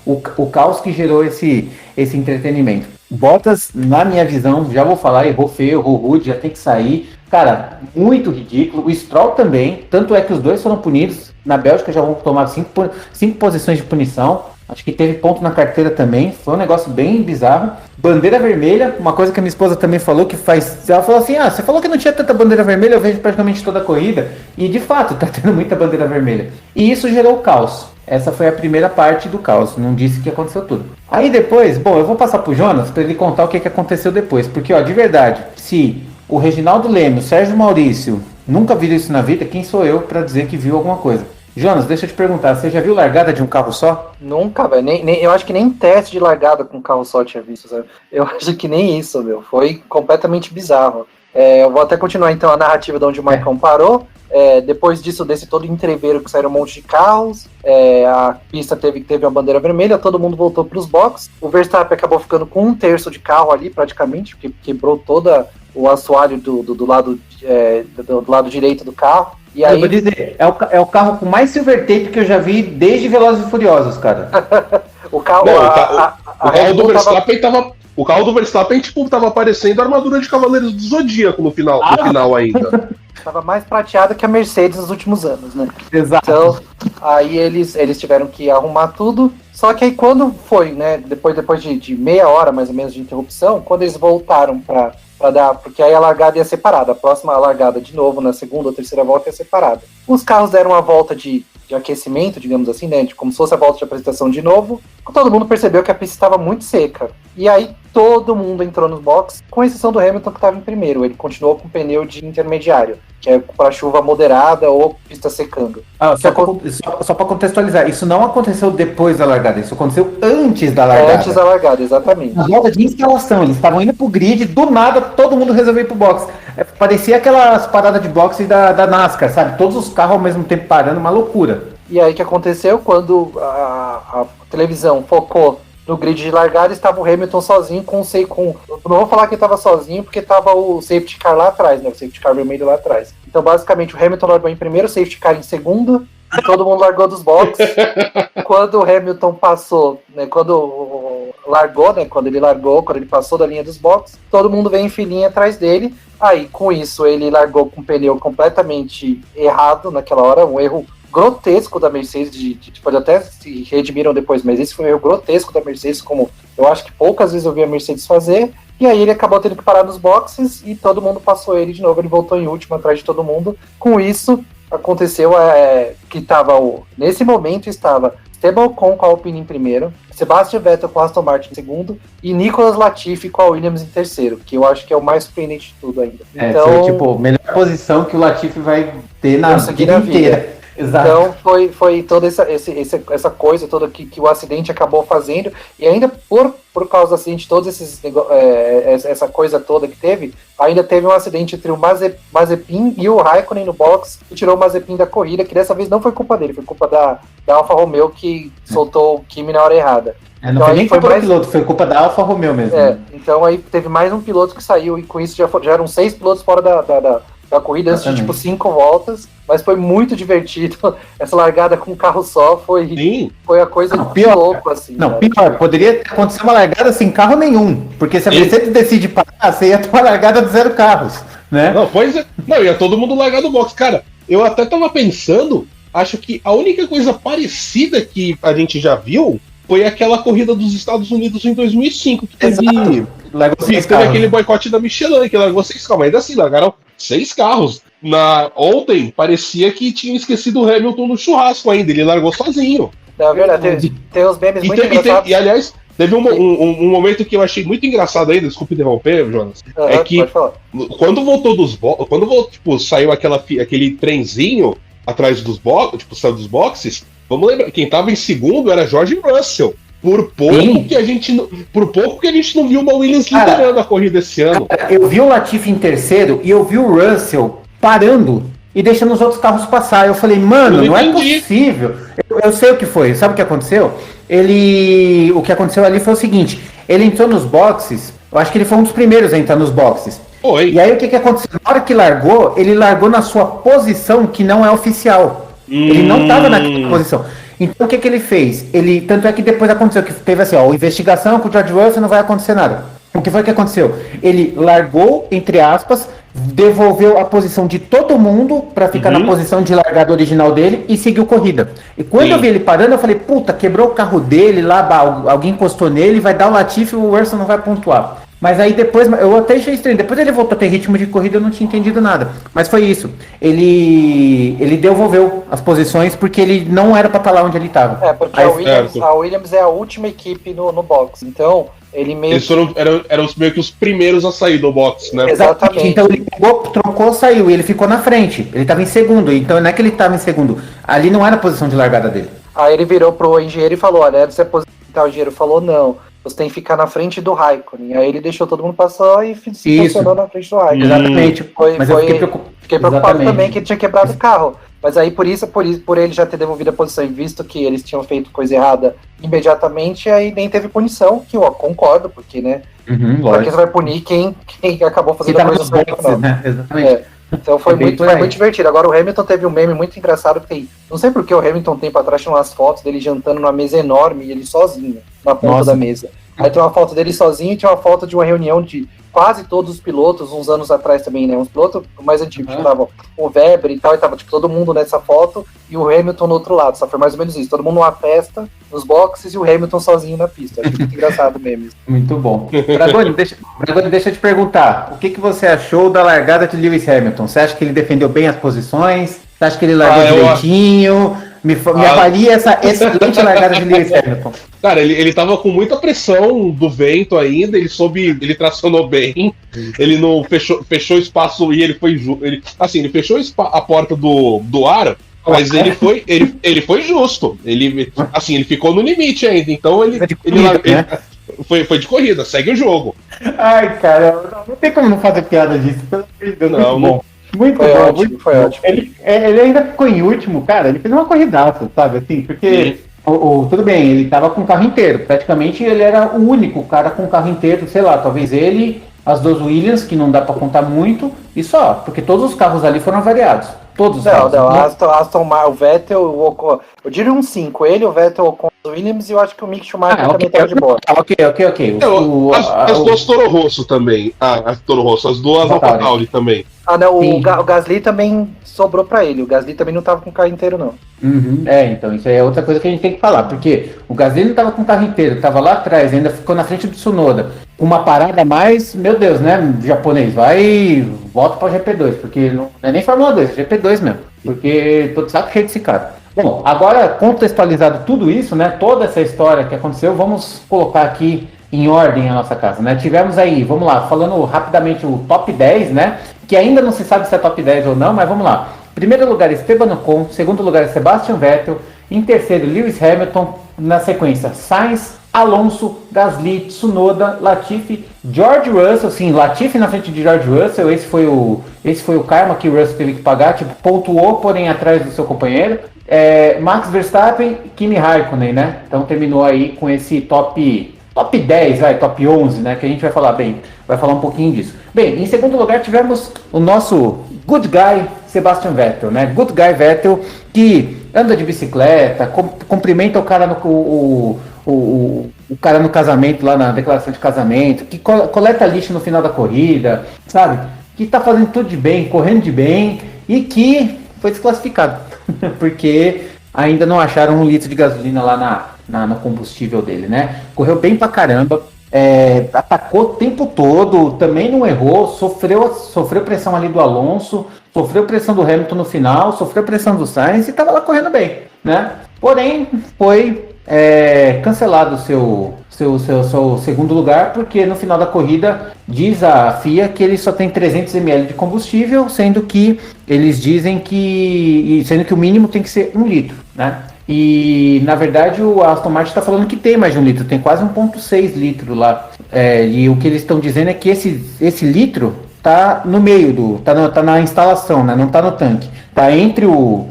o caos que gerou esse entretenimento. Bottas, na minha visão, já vou falar, errou feio, errou rude, já tem que sair. Cara, muito ridículo. O Stroll também, tanto é que os dois foram punidos. Na Bélgica já vão tomar 5 posições de punição. Acho que teve ponto na carteira também. Foi um negócio bem bizarro. Bandeira vermelha, uma coisa que a minha esposa também falou, ela falou assim, você falou que não tinha tanta bandeira vermelha, eu vejo praticamente toda a corrida. E de fato, tá tendo muita bandeira vermelha. E isso gerou caos. Essa foi a primeira parte do caos, não disse que aconteceu tudo. Aí depois, eu vou passar pro Jonas para ele contar o que aconteceu depois. Porque, de verdade, se o Reginaldo Leme, o Sérgio Maurício nunca viram isso na vida, quem sou eu para dizer que viu alguma coisa? Jonas, deixa eu te perguntar, você já viu largada de um carro só? Nunca, velho. Eu acho que nem teste de largada com um carro só tinha visto, sabe? Eu acho que nem isso, meu. Foi completamente bizarro. Eu vou até continuar, então, a narrativa de onde o Marcão parou. Depois disso, desse todo entreveiro que saíram um monte de carros, a pista teve uma bandeira vermelha, todo mundo voltou para os boxes. O Verstappen acabou ficando com 1/3 de carro ali, praticamente, porque quebrou todo o assoalho do lado direito do carro. E aí... Eu vou dizer, é o carro com mais silver tape que eu já vi desde Velozes e Furiosos, cara. O carro do Verstappen tava... O carro do Verstappen, tava parecendo a armadura de Cavaleiros do Zodíaco no final ainda. Tava mais prateada que a Mercedes nos últimos anos, né? Exato. Então, aí eles tiveram que arrumar tudo. Só que aí quando foi, né? Depois de meia hora, mais ou menos, de interrupção, quando eles voltaram pra dar... Porque aí a largada ia separada. A próxima largada, de novo, na segunda ou terceira volta, ia separada. Os carros deram uma volta de aquecimento, digamos assim, né? Como se fosse a volta de apresentação de novo. Todo mundo percebeu que a pista estava muito seca. E aí todo mundo entrou nos boxes, com exceção do Hamilton, que estava em primeiro. Ele continuou com pneu de intermediário, que é para chuva moderada ou pista secando. Só para contextualizar, isso não aconteceu depois da largada, isso aconteceu antes da largada. Antes da largada, exatamente. Na volta de instalação, eles estavam indo pro grid, do nada todo mundo resolveu ir pro box. Parecia aquelas paradas de boxe da NASCAR, sabe? Todos os carros ao mesmo tempo parando, uma loucura. E aí o que aconteceu? Quando a televisão focou no grid de largada, estava o Hamilton sozinho não vou falar que ele estava sozinho, porque estava o safety car lá atrás, né? O safety car vermelho lá atrás. Então, basicamente, o Hamilton largou em primeiro, o safety car em segundo, e todo mundo largou dos boxes. Quando o Hamilton passou, né? Quando ele passou da linha dos boxes, todo mundo veio em filinha atrás dele. Aí, com isso, ele largou com o pneu completamente errado naquela hora, um erro grotesco da Mercedes, pode até se redimiram depois, mas esse foi um erro grotesco da Mercedes, como eu acho que poucas vezes eu vi a Mercedes fazer, e aí ele acabou tendo que parar nos boxes, e todo mundo passou ele de novo, ele voltou em último atrás de todo mundo. Com isso, aconteceu que nesse momento estava Esteban Ocon com a Alpine em primeiro, Sebastian Vettel com a Aston Martin em segundo, e Nicolas Latifi com a Williams em terceiro, que eu acho que é o mais surpreendente de tudo ainda. Então, foi melhor posição que o Latifi vai ter na vida inteira. Exato. Então foi toda essa coisa toda que o acidente acabou fazendo, e ainda por causa do acidente, essa coisa toda que teve, ainda teve um acidente entre o Mazepin e o Raikkonen no box, que tirou o Mazepin da corrida, que dessa vez não foi culpa dele, foi culpa da Alfa Romeo que soltou o Kimi na hora errada. Não então, foi nem culpa do piloto, foi culpa da Alfa Romeo mesmo. Então aí teve mais um piloto que saiu e com isso já eram 6 pilotos fora da corrida antes de tipo 5 voltas, mas foi muito divertido. Essa largada com um carro só foi a coisa de louco, assim. Não, pior, poderia acontecer uma largada sem carro nenhum, porque se a Mercedes decide parar, você ia ter uma largada de 0 carros, né? Não, pois é. Não, ia todo mundo largar do box. Cara, eu até tava pensando, acho que a única coisa parecida que a gente já viu foi aquela corrida dos Estados Unidos em 2005, que teve aquele boicote da Michelin, que largou 6 carros, mas ainda assim, largaram 6 carros. Ontem, parecia que tinha esquecido o Hamilton no churrasco ainda, ele largou sozinho. É verdade, tem uns memes muito engraçados. E, aliás, teve um momento que eu achei muito engraçado ainda, desculpe interromper, Jonas, é que quando voltou saiu aquele trenzinho atrás dos boxes, saiu dos boxes, vamos lembrar, quem tava em segundo era George Russell. Por pouco que a gente não viu uma Williams liderando a corrida esse ano. Eu vi o Latifi em terceiro e eu vi o Russell parando e deixando os outros carros passar. Eu falei, mano, não é possível. Eu sei o que foi. Sabe o que aconteceu? O que aconteceu ali foi o seguinte: ele entrou nos boxes. Eu acho que ele foi um dos primeiros a entrar nos boxes. Oi. E aí o que aconteceu? Na hora que largou, ele largou na sua posição que não é oficial. Ele não estava naquela posição. Então o que ele fez? Tanto é que depois aconteceu que teve assim, investigação com o George Russell, não vai acontecer nada. O que foi que aconteceu? Ele largou, entre aspas, devolveu a posição de todo mundo para ficar na posição de largada original dele e seguiu corrida. E quando eu vi ele parando, eu falei, puta, quebrou o carro dele lá, alguém encostou nele, vai dar o Latifi e o Russell não vai pontuar. Mas aí depois, eu até achei estranho, depois ele voltou a ter ritmo de corrida, eu não tinha entendido nada. Mas foi isso, ele devolveu as posições porque ele não era para estar lá onde ele estava. Porque a Williams é a última equipe no box, então ele meio eles eram meio que os primeiros a sair do box, né? Exatamente, então ele pegou, trocou, saiu e ele ficou na frente, ele estava em segundo, então não é que ele estava em segundo, ali não era a posição de largada dele. Aí ele virou pro engenheiro e falou, olha, você é posição, o engenheiro falou, não. Você tem que ficar na frente do Raikkonen. Aí ele deixou todo mundo passar e se posicionou na frente do Raikkonen. Exatamente. Mas eu fiquei preocupado também que ele tinha quebrado o carro. Mas aí por ele já ter devolvido a posição e visto que eles tinham feito coisa errada imediatamente, aí nem teve punição, que eu concordo, porque, né? Pra que você vai punir quem acabou fazendo a coisa certa? Né? Exatamente. Então foi muito divertido. Agora o Hamilton teve um meme muito engraçado que tem. Não sei porque o Hamilton tempo atrás tinha umas fotos dele jantando numa mesa enorme e ele sozinho na ponta da mesa. Aí tem uma foto dele sozinho e tinha uma foto de uma reunião de quase todos os pilotos, uns anos atrás também, né? Uns pilotos mais antigos, que estavam o Weber e tal, e tava tipo, todo mundo nessa foto e o Hamilton no outro lado. Só foi mais ou menos isso. Todo mundo numa festa, nos boxes, e o Hamilton sozinho na pista. Acho muito engraçado mesmo. Muito bom. Dragoni, deixa eu te perguntar. O que você achou da largada de Lewis Hamilton? Você acha que ele defendeu bem as posições? Você acha que ele largou direitinho? Me avalia essa excelente largada de Lewis Hamilton. Cara, ele tava com muita pressão do vento ainda, ele tracionou bem, ele não fechou espaço e ele fechou a porta do ar, mas ele foi justo. Ele ficou no limite ainda, então ele foi de corrida, segue o jogo. Ai, cara, não tem como não fazer piada disso, pelo amor de Deus, muito bom. Muito bom, foi ótimo. Ele ainda ficou em último, cara, ele fez uma corridaça, sabe, assim, porque tudo bem, ele tava com o carro inteiro, praticamente ele era o único cara com o carro inteiro, sei lá, talvez ele, as duas Williams, que não dá pra contar muito, e só, porque todos os carros ali foram avariados, todos os carros. Não, Aston Martin, o Vettel, o Ocon, eu diria um 5, ele, o Vettel, o Ocon, o Williams, e eu acho que o Mick Schumacher também tava de boa. Ok. As duas Toro Rosso também, as Toro Rosso, as duas AlphaTauri também. Não, o Gasly também sobrou pra ele. O Gasly também não tava com o carro inteiro, não. Então, isso aí é outra coisa que a gente tem que falar, porque o Gasly não tava com o carro inteiro, tava lá atrás, ainda ficou na frente do Tsunoda. Uma parada a mais, meu Deus, né, japonês, volta pra GP2, porque não é nem Fórmula 2, é GP2 mesmo, porque tô de saco cheio desse cara. Bom, agora contextualizado tudo isso, né, toda essa história que aconteceu, vamos colocar aqui em ordem a nossa casa, né? Tivemos aí, vamos lá, falando rapidamente o top 10, né? Que ainda não se sabe se é top 10 ou não, mas vamos lá. Primeiro lugar, Esteban Ocon. Segundo lugar, Sebastian Vettel. Em terceiro, Lewis Hamilton. Na sequência, Sainz, Alonso, Gasly, Tsunoda, Latifi, George Russell. Sim, Latifi na frente de George Russell. Esse foi o esse foi o karma que o Russell teve que pagar, tipo, pontuou, porém atrás do seu companheiro. Max Verstappen e Kimi Raikkonen, né? Então terminou aí com esse top 10, top 11, né? Que a gente vai falar um pouquinho disso. Bem, em segundo lugar tivemos o nosso good guy Sebastian Vettel, né? Good guy Vettel, que anda de bicicleta, cumprimenta o cara o cara no casamento, lá na declaração de casamento, que coleta lixo no final da corrida, sabe? Que tá fazendo tudo de bem, correndo de bem, e que foi desclassificado, porque ainda não acharam 1 litro de gasolina lá no combustível dele, né? Correu bem pra caramba, atacou o tempo todo, também não errou, sofreu pressão ali do Alonso, sofreu pressão do Hamilton no final, sofreu pressão do Sainz e tava lá correndo bem, né? Porém, foi cancelado o seu segundo lugar, porque no final da corrida diz a FIA que ele só tem 300 ml de combustível, sendo que eles dizem que o mínimo tem que ser 1 litro, né? E na verdade o Aston Martin está falando que tem mais de 1 litro, tem quase 1,6 litro lá. E o que eles estão dizendo é que esse litro tá no meio tá na instalação, né? Não tá no tanque, tá entre o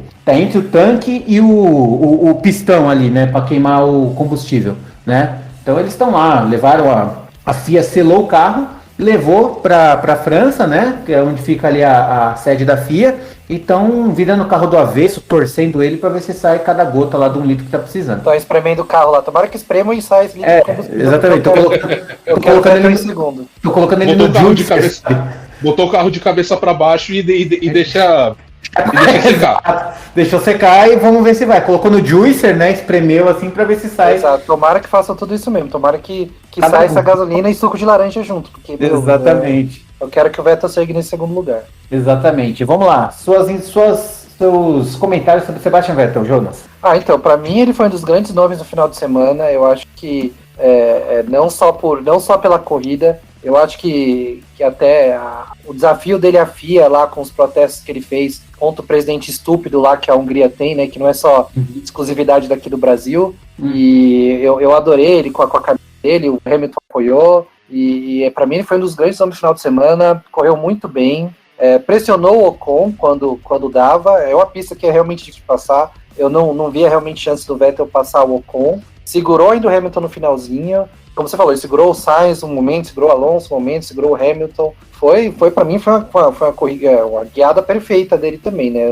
tanque e o pistão ali, né, para queimar o combustível, né? Então eles estão lá, levaram a FIA, selou o carro, levou para a França, né, que é onde fica ali a sede da FIA, e estão virando o carro do avesso, torcendo ele para ver se sai cada gota lá de 1 litro que tá precisando. Estão espremendo o carro lá, tomara que espremam e saia esse litro de combustível. Exatamente, eu colocando ele em segundo. Tô colocando ele no carro de cabeça. Botou o carro de cabeça para baixo e deixa secar. Deixou secar e vamos ver se vai. Colocou no juicer, né? Espremeu assim pra ver se sai. Exato. Tomara que façam tudo isso mesmo. Tomara que saia essa gasolina e suco de laranja junto. Porque, exatamente. Eu quero que o Vettel chegue nesse segundo lugar. Exatamente. Vamos lá. Seus comentários sobre Sebastian Vettel, Jonas. Então, pra mim ele foi um dos grandes nomes no final de semana. Eu acho que não só pela corrida. Eu acho que até o desafio dele à FIA lá com os protestos que ele fez contra o presidente estúpido lá que a Hungria tem, né, que não é só exclusividade daqui do Brasil, e eu adorei ele com a camisa dele, o Hamilton apoiou, e para mim ele foi um dos grandes homens do final de semana, correu muito bem, pressionou o Ocon quando dava, é uma pista que é realmente difícil de passar, eu não via realmente chance do Vettel passar o Ocon, segurou ainda o Hamilton no finalzinho, como você falou, ele segurou o Sainz um momento, segurou o Alonso um momento, segurou o Hamilton. Foi para mim, foi uma corrida, uma guiada perfeita dele também, né?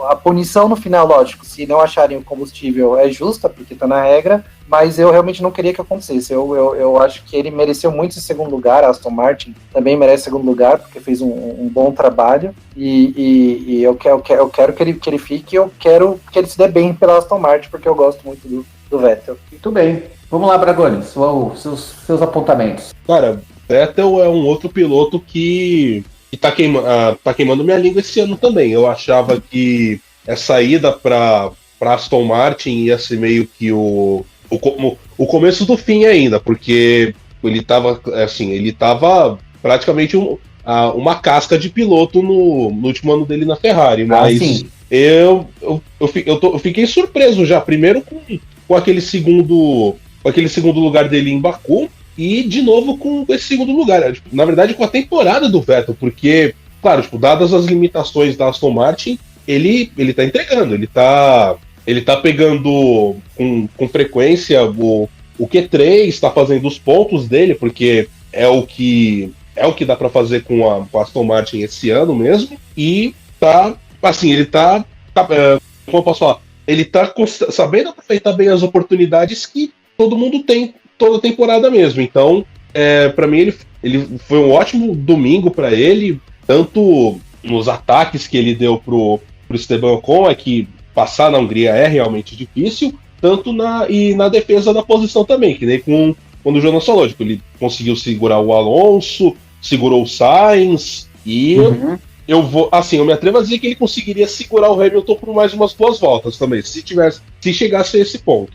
A punição no final, lógico, se não acharem o combustível é justa, porque tá na regra, mas eu realmente não queria que acontecesse. Eu acho que ele mereceu muito esse segundo lugar, a Aston Martin também merece segundo lugar, porque fez um bom trabalho, e eu quero que ele fique, eu quero que ele se dê bem pela Aston Martin, porque eu gosto muito do Vettel. Muito bem. Vamos lá, Bragoni, seus apontamentos. Cara, Vettel é um outro piloto que tá queimando minha língua esse ano também. Eu achava que essa ida para Aston Martin ia ser meio que o começo do fim ainda, porque ele tava praticamente uma casca de piloto no último ano dele na Ferrari, mas eu fiquei surpreso já, primeiro com aquele segundo lugar dele em Baku, e de novo com esse segundo lugar, na verdade com a temporada do Vettel, porque, claro, dadas as limitações da Aston Martin, ele tá entregando, ele tá pegando com frequência o Q3, tá fazendo os pontos dele, porque é o que dá para fazer com a Aston Martin esse ano mesmo, e tá, assim, ele tá como eu posso falar, ele tá sabendo aproveitar bem as oportunidades que todo mundo tem toda temporada mesmo. Então, para mim, ele foi um ótimo domingo para ele, tanto nos ataques que ele deu pro Esteban Ocon, que passar na Hungria é realmente difícil, tanto na defesa da posição também, que nem quando o Jonas falou, ele conseguiu segurar o Alonso, segurou o Sainz, e eu me atrevo a dizer que ele conseguiria segurar o Hamilton por mais umas 2 voltas também, se chegasse a esse ponto.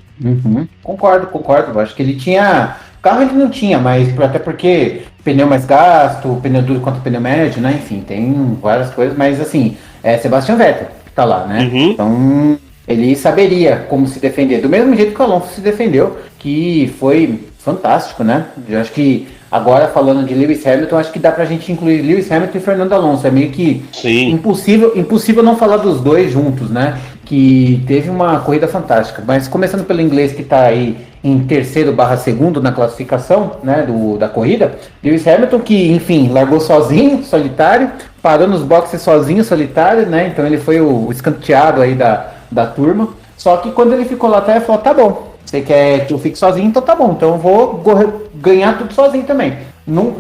Concordo. Eu acho que ele tinha. O carro ele não tinha, mas até porque pneu mais gasto, pneu duro contra pneu médio, né? Enfim, tem várias coisas, mas assim, Sebastian Vettel que tá lá, né? Então ele saberia como se defender, do mesmo jeito que o Alonso se defendeu, que foi fantástico, né? Eu acho que Agora, falando de Lewis Hamilton, acho que dá pra gente incluir Lewis Hamilton e Fernando Alonso. É meio que impossível não falar dos dois juntos, né? Que teve uma corrida fantástica. Mas começando pelo inglês, que tá aí em terceiro/segundo na classificação, né, da corrida, Lewis Hamilton, que, enfim, largou sozinho, solitário, parou nos boxes sozinho, solitário, né? Então ele foi o escanteado aí da turma. Só que quando ele ficou lá atrás, ele falou, tá bom, você quer que eu fique sozinho, então tá bom, então eu vou ganhar tudo sozinho também. Não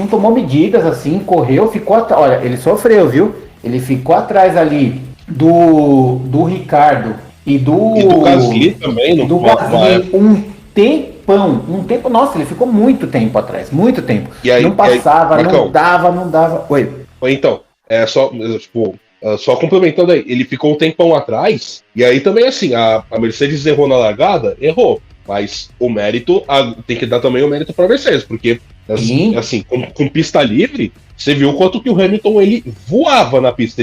tomou medidas assim, correu, ficou atrás. Olha, ele sofreu, viu? Ele ficou atrás ali do Ricardo e do Gasly também, do Gasly, um tempo, nossa, ele ficou muito tempo atrás, muito tempo. E aí, não passava, Marcão, não dava. Oi. Então, só complementando aí, ele ficou um tempão atrás, e aí também assim, a Mercedes errou na largada, errou. Mas o mérito, tem que dar também o mérito para a Mercedes, porque assim, com pista livre, você viu quanto que o Hamilton ele voava na pista.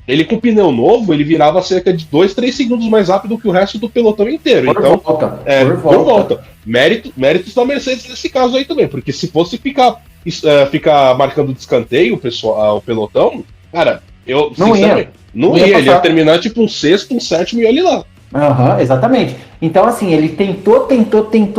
Ele com pneu novo, ele virava cerca de 2-3 segundos mais rápido que o resto do pelotão inteiro. Por volta. Méritos da Mercedes nesse caso aí também, porque se fosse ficar marcando de escanteio o pelotão, cara, eu sinceramente não ia. Ele ia terminar tipo um sexto, um sétimo e olha lá. Exatamente. Então, assim, ele tentou,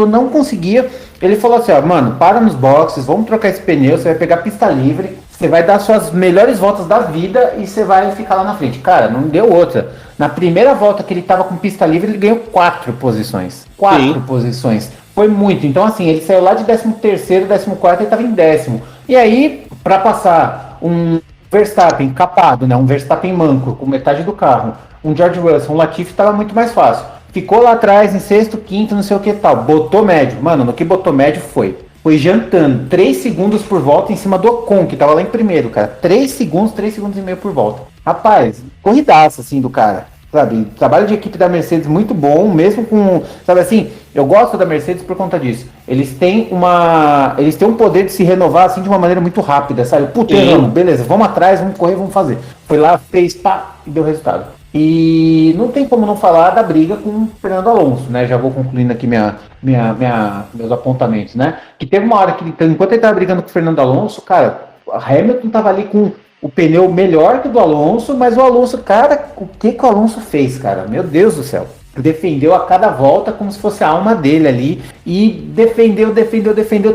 não conseguia. Ele falou assim, ó, mano, para nos boxes, vamos trocar esse pneu, você vai pegar pista livre, você vai dar suas melhores voltas da vida e você vai ficar lá na frente. Cara, não deu outra. Na primeira volta que ele tava com pista livre, ele ganhou 4 posições. 4 posições. Foi muito. Então, assim, ele saiu lá de 13º, 14º, ele tava em 10º. E aí, para passar um Verstappen capado, né, um Verstappen manco, com metade do carro, um George Russell, um Latifi, tava muito mais fácil. Ficou lá atrás, em sexto, quinto, não sei o que tal. Botou médio. Mano, no que botou médio foi jantando. 3 segundos por volta em cima do Ocon, que tava lá em primeiro, cara. 3 segundos e meio por volta. Rapaz, corridaça, assim, do cara. Sabe, trabalho de equipe da Mercedes muito bom, mesmo com, sabe assim, eu gosto da Mercedes por conta disso. Eles têm um poder de se renovar assim de uma maneira muito rápida, sabe? Puta, beleza, vamos atrás, vamos correr, vamos fazer. Foi lá, fez, pá, e deu resultado. E não tem como não falar da briga com o Fernando Alonso, né? Já vou concluindo aqui meus apontamentos, né? Que teve uma hora que, enquanto ele tava brigando com o Fernando Alonso, cara, a Hamilton tava ali com o pneu melhor que o do Alonso, mas o Alonso, cara, o que o Alonso fez, cara? Meu Deus do céu. Defendeu a cada volta como se fosse a alma dele ali. E defendeu.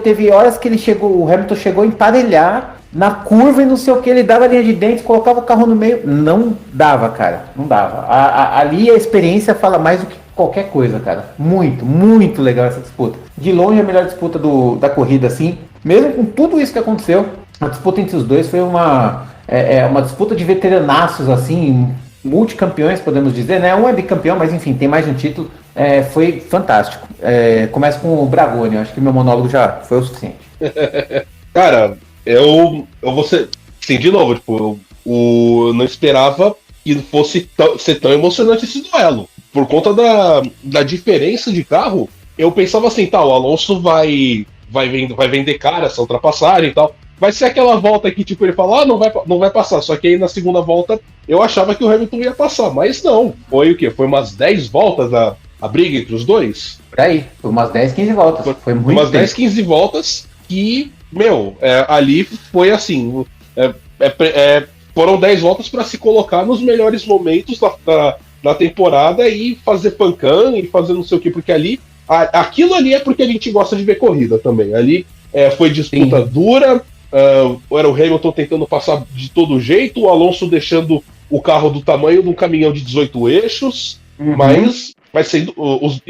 Teve horas que o Hamilton chegou a emparelhar na curva e não sei o que, ele dava a linha de dentro, colocava o carro no meio. Não dava, cara. Não dava. Ali a experiência fala mais do que qualquer coisa, cara. Muito, muito legal essa disputa. De longe a melhor disputa da corrida, assim. Mesmo com tudo isso que aconteceu, a disputa entre os dois foi uma disputa de veteranaços, assim, multicampeões, podemos dizer, né? Um é bicampeão, mas enfim, tem mais um título. Foi fantástico. Começa com o Bragoni, acho que meu monólogo já foi o suficiente. Cara, eu vou ser. Sim, de novo, tipo, eu não esperava que fosse ser tão emocionante esse duelo. Por conta da diferença de carro, eu pensava assim, tá, o Alonso vai vender cara essa ultrapassagem e tal. Vai ser aquela volta que, tipo, ele fala, não vai passar. Só que aí na segunda volta eu achava que o Hamilton ia passar, mas não. Foi o quê? Foi umas 10 voltas a briga entre os dois? Por aí, foi umas 10, 15 voltas. Foi muito umas 10, 15 voltas que, ali foi assim. Foram 10 voltas para se colocar nos melhores momentos da temporada e fazer pancam e fazer não sei o que, porque ali. Aquilo ali é porque a gente gosta de ver corrida também. Ali foi disputa dura. Era o Hamilton tentando passar de todo jeito, o Alonso deixando o carro do tamanho de um caminhão de 18 eixos, mas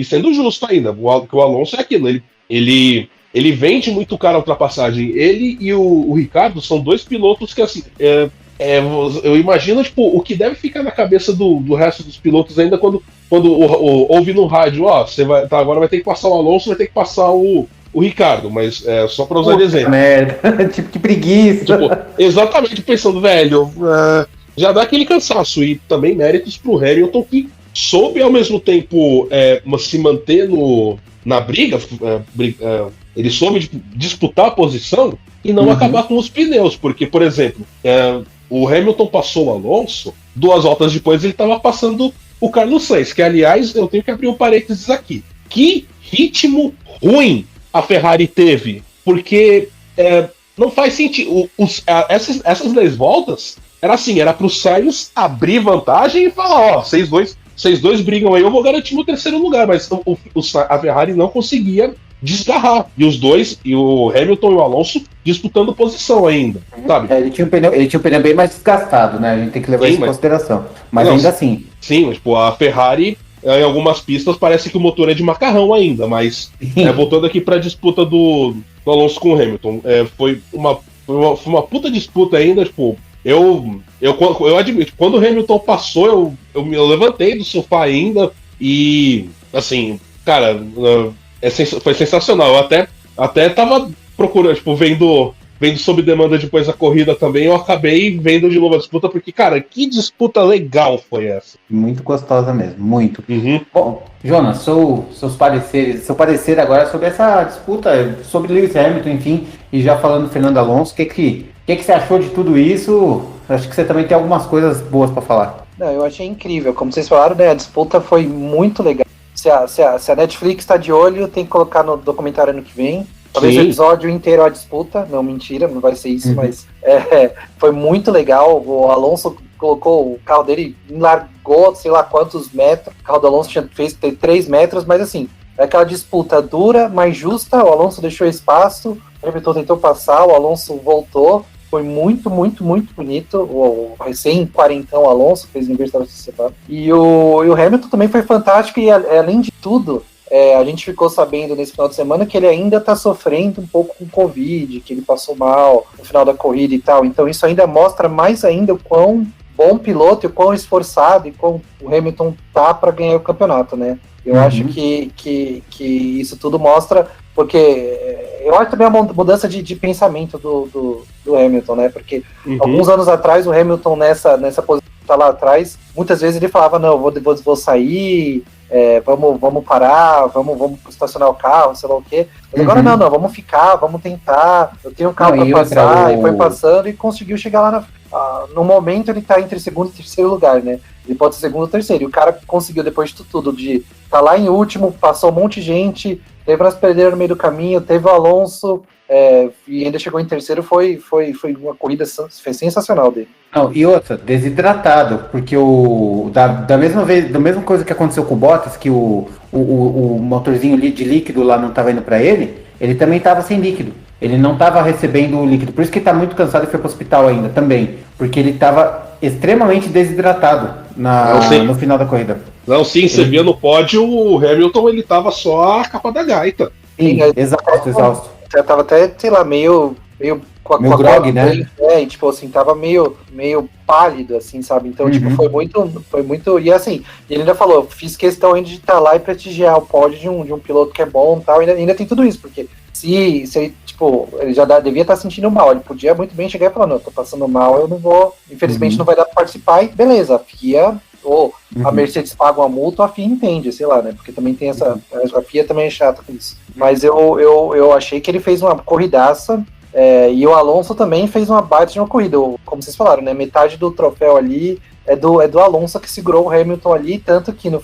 sendo justo ainda, o Alonso é aquilo, ele vende muito caro a ultrapassagem. Ele e o Ricardo são dois pilotos que, assim, eu imagino, tipo, o que deve ficar na cabeça do resto dos pilotos ainda quando ouve no rádio, agora vai ter que passar o Alonso, vai ter que passar o Ricardo, mas só para usar de exemplo. Merda, tipo, que preguiça. Tipo, exatamente pensando, velho, já dá aquele cansaço. E também méritos pro Hamilton, que soube ao mesmo tempo se manter na briga, ele soube disputar a posição e não acabar com os pneus, porque, por exemplo, o Hamilton passou o Alonso, 2 voltas depois ele estava passando o Carlos Sainz, que, aliás, eu tenho que abrir um parênteses aqui. Que ritmo ruim a Ferrari teve porque não faz sentido. Essas 10 voltas era assim, era pro Sainz abrir vantagem e falar, ó, vocês dois brigam aí, eu vou garantir meu terceiro lugar, mas a Ferrari não conseguia desgarrar. E os dois, e o Hamilton e o Alonso, disputando posição ainda, sabe? Ele tinha um pneu bem mais desgastado, né? A gente tem que levar isso em consideração. Mas ainda assim. Sim, mas tipo, a Ferrari, em algumas pistas, parece que o motor é de macarrão ainda, mas voltando aqui pra disputa do Alonso com o Hamilton, foi uma puta disputa ainda, tipo, eu admito, quando o Hamilton passou, eu levantei do sofá ainda e, assim, cara, foi sensacional. Eu até tava procurando, tipo, vendo sob demanda depois da corrida também, eu acabei vendo de novo a disputa, porque, cara, que disputa legal foi essa. Muito gostosa mesmo, muito. Uhum. Bom, Jonas, seu parecer agora sobre essa disputa, sobre Lewis Hamilton, enfim, e já falando do Fernando Alonso, o que você achou de tudo isso? Acho que você também tem algumas coisas boas para falar. Não, eu achei incrível, como vocês falaram, né, a disputa foi muito legal. Se a Netflix está de olho, tem que colocar no documentário ano que vem. Talvez o episódio inteiro a disputa. Não, mentira, não vai ser isso, mas foi muito legal. O Alonso colocou o carro dele, largou sei lá quantos metros. O carro do Alonso fez 3 metros, mas assim, é aquela disputa dura, mas justa. O Alonso deixou espaço, o Hamilton tentou passar, o Alonso voltou. Foi muito, muito, muito bonito. O recém-quarentão Alonso fez aniversário separado. E o Hamilton também foi fantástico. E além de tudo, a gente ficou sabendo nesse final de semana que ele ainda está sofrendo um pouco com Covid, que ele passou mal no final da corrida e tal. Então isso ainda mostra mais ainda o quão bom piloto e o quão esforçado e quão o Hamilton tá para ganhar o campeonato, né? Eu acho que isso tudo mostra, porque eu acho também a mudança de pensamento do Hamilton, né? Porque alguns anos atrás o Hamilton nessa posição que tá lá atrás, muitas vezes ele falava, não, vou sair, vamos parar, vamos estacionar o carro, sei lá o quê. Mas agora não, vamos ficar, vamos tentar, eu tenho um carro para passar, e foi passando e conseguiu chegar lá no momento ele tá entre segundo e terceiro lugar, né? Ele pode ser segundo ou terceiro. E o cara conseguiu, depois de tudo, de tá lá em último, passou um monte de gente, teve umas perderam no meio do caminho, teve o Alonso, e ainda chegou em terceiro, foi uma corrida sensacional dele. Não, e outra, desidratado, porque da mesma coisa que aconteceu com o Bottas, que o motorzinho de líquido lá não estava indo para ele também estava sem líquido. Ele não estava recebendo o líquido, por isso que ele está muito cansado e foi para o hospital ainda também, porque ele estava extremamente desidratado no final da corrida. Não, sim, você via no pódio, o Hamilton, ele tava só a capa da gaita. Sim, exausto. Eu tava até, sei lá, meio com a grog, né? E, tipo assim, tava meio pálido, assim, sabe? Então, tipo, foi muito. E assim, ele ainda falou, fiz questão ainda de estar lá e prestigiar o pódio de um piloto que é bom e tal. Ainda tem tudo isso, porque se ele, tipo, ele já devia estar sentindo mal. Ele podia muito bem chegar e falar, não, eu tô passando mal, eu não vou. Infelizmente não vai dar pra participar, e beleza, a FIA. Ou a Mercedes paga uma multa, a FIA entende, sei lá, né? Porque também tem essa. A FIA também é chata com isso. Mas eu achei que ele fez uma corridaça. E o Alonso também fez uma baita de uma corrida. Como vocês falaram, né? Metade do troféu ali é do Alonso que segurou o Hamilton ali. Tanto que no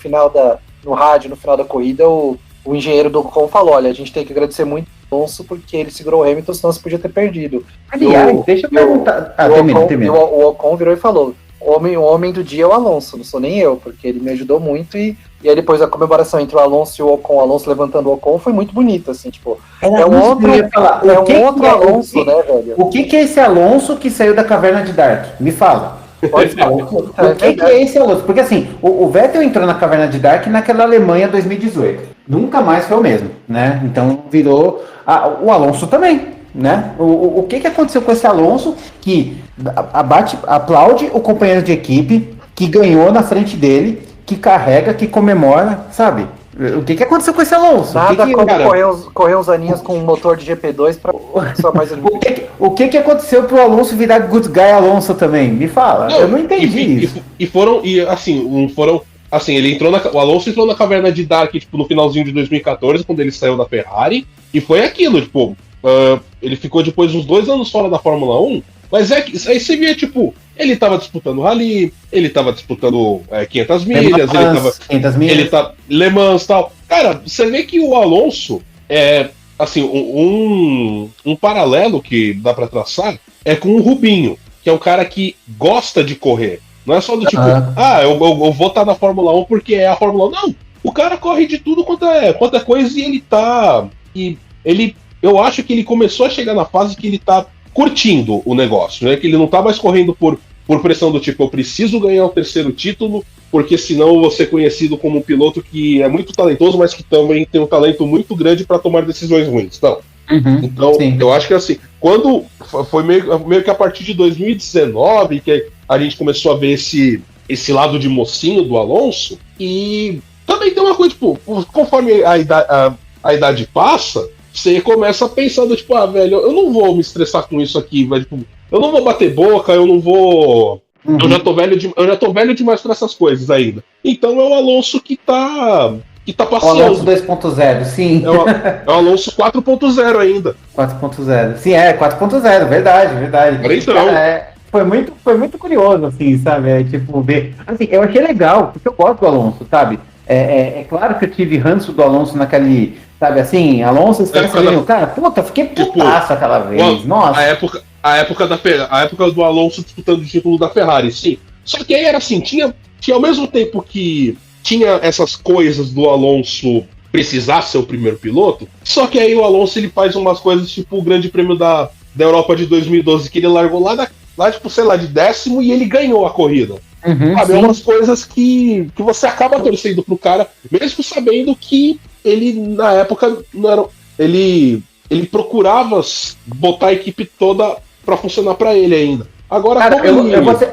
rádio, no final da corrida, o engenheiro do Ocon falou: olha, a gente tem que agradecer muito o Alonso porque ele segurou o Hamilton, senão você podia ter perdido. Aliás, deixa eu perguntar. O Ocon virou e falou: o homem do dia é o Alonso, não sou nem eu, porque ele me ajudou muito. E aí depois a comemoração entre o Alonso e o Ocon, o Alonso levantando o Ocon, foi muito bonito, assim, tipo, outro Alonso, né, velho? O que é esse Alonso que saiu da caverna de Dark? Me fala. Pode falar. O que é esse Alonso? Porque assim, o Vettel entrou na caverna de Dark naquela Alemanha 2018. Nunca mais foi o mesmo, né? Então virou o Alonso também, né? O que aconteceu com esse Alonso que aplaude o companheiro de equipe que ganhou na frente dele, que carrega, que comemora, sabe? O que aconteceu com esse Alonso? Nada como correr uns aninhos com um motor de GP2 pra só mais o que aconteceu pro Alonso virar Good Guy Alonso também? Me fala, eu não entendi isso. O Alonso entrou na caverna de Dark, tipo, no finalzinho de 2014, quando ele saiu da Ferrari, e foi aquilo, tipo, ele ficou depois uns 2 anos fora da Fórmula 1, mas aí você via, tipo, ele tava disputando Rally, ele tava disputando 500 milhas, ele tava Le Mans e tal. Cara, você vê que o Alonso, assim, um paralelo que dá pra traçar é com o Rubinho, que é um cara que gosta de correr. Não é só do tipo, eu vou estar na Fórmula 1 porque é a Fórmula 1. Não, o cara corre de tudo quanto é coisa e ele tá. Eu acho que ele começou a chegar na fase que ele tá curtindo o negócio, né? Que ele não tá mais correndo por pressão do tipo, eu preciso ganhar o terceiro título, porque senão eu vou ser conhecido como um piloto que é muito talentoso, mas que também tem um talento muito grande para tomar decisões ruins. Não. Então, sim. Eu acho que assim, quando foi meio que a partir de 2019 que a gente começou a ver esse lado de mocinho do Alonso, e também tem uma coisa, tipo, conforme a idade passa, você começa pensando, tipo, velho, eu não vou me estressar com isso aqui, velho, tipo, eu não vou bater boca, eu não vou. Eu já tô velho demais pra essas coisas ainda. Então é o Alonso que tá passeando. O Alonso 2.0, sim. É o Alonso 4.0 ainda. 4.0. Sim, 4.0, verdade. Então. Cara, foi muito curioso, assim, sabe? Tipo, ver. Assim, eu achei legal, porque eu gosto do Alonso, sabe? É claro que eu tive ranço do Alonso naquele. Sabe assim, Alonso, os caras sabiam. Cara, puta, fiquei putaço aquela vez. Nossa. A época do Alonso disputando o título da Ferrari, sim. Só que aí era assim, tinha ao mesmo tempo que tinha essas coisas do Alonso precisar ser o primeiro piloto, só que aí o Alonso ele faz umas coisas tipo o Grande Prêmio da Europa de 2012, que ele largou lá tipo, sei lá, de 10º e ele ganhou a corrida. Sabe, umas coisas que você acaba torcendo pro cara, mesmo sabendo que ele, na época, não era. Ele procurava botar a equipe toda pra funcionar pra ele ainda. Agora, cara,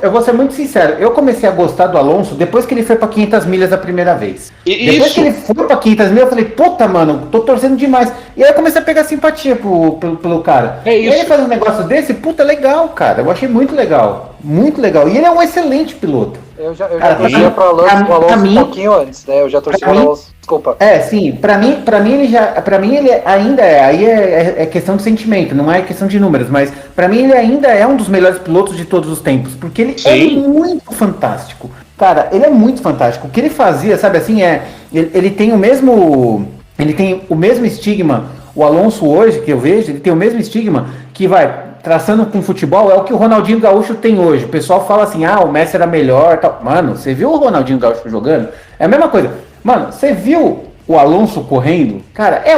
eu vou ser muito sincero. Eu comecei a gostar do Alonso depois que ele foi pra 500 milhas a primeira vez. Depois que ele foi pra 500 milhas, eu falei, puta, mano, tô torcendo demais. E aí eu comecei a pegar simpatia pelo cara. É isso. E ele faz um negócio desse, puta, legal, cara. Eu achei muito legal. Muito legal. E ele é um excelente piloto. Eu já torcia pro Alonso um pouquinho antes, né? Eu já torci pro Alonso. Desculpa. Sim, pra mim ele ainda aí é questão de sentimento, não é questão de números, mas pra mim ele ainda é um dos melhores pilotos de todos os tempos, porque ele é muito fantástico. Cara, ele é muito fantástico. O que ele fazia, sabe assim, ele tem o mesmo estigma. O Alonso hoje, que eu vejo, ele tem o mesmo estigma que traçando com futebol, é o que o Ronaldinho Gaúcho tem hoje. O pessoal fala assim, o Messi era melhor, tal. Mano, você viu o Ronaldinho Gaúcho jogando? É a mesma coisa. Mano, você viu o Alonso correndo? Cara, é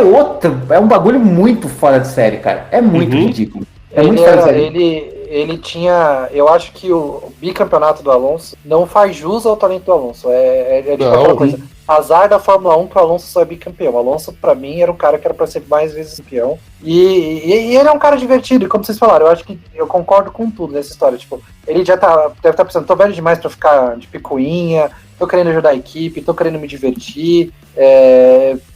um bagulho muito fora de série, cara. É muito ridículo. Muito fora de série. Ele tinha, eu acho que o bicampeonato do Alonso não faz jus ao talento do Alonso. Tipo aquela coisa. Azar da Fórmula 1 que o Alonso só é bicampeão. O Alonso, pra mim, era um cara que era pra ser mais vezes campeão. E ele é um cara divertido, e como vocês falaram, eu acho que eu concordo com tudo nessa história. Tipo, ele já deve estar pensando, tô velho demais pra ficar de picuinha, tô querendo ajudar a equipe, tô querendo me divertir,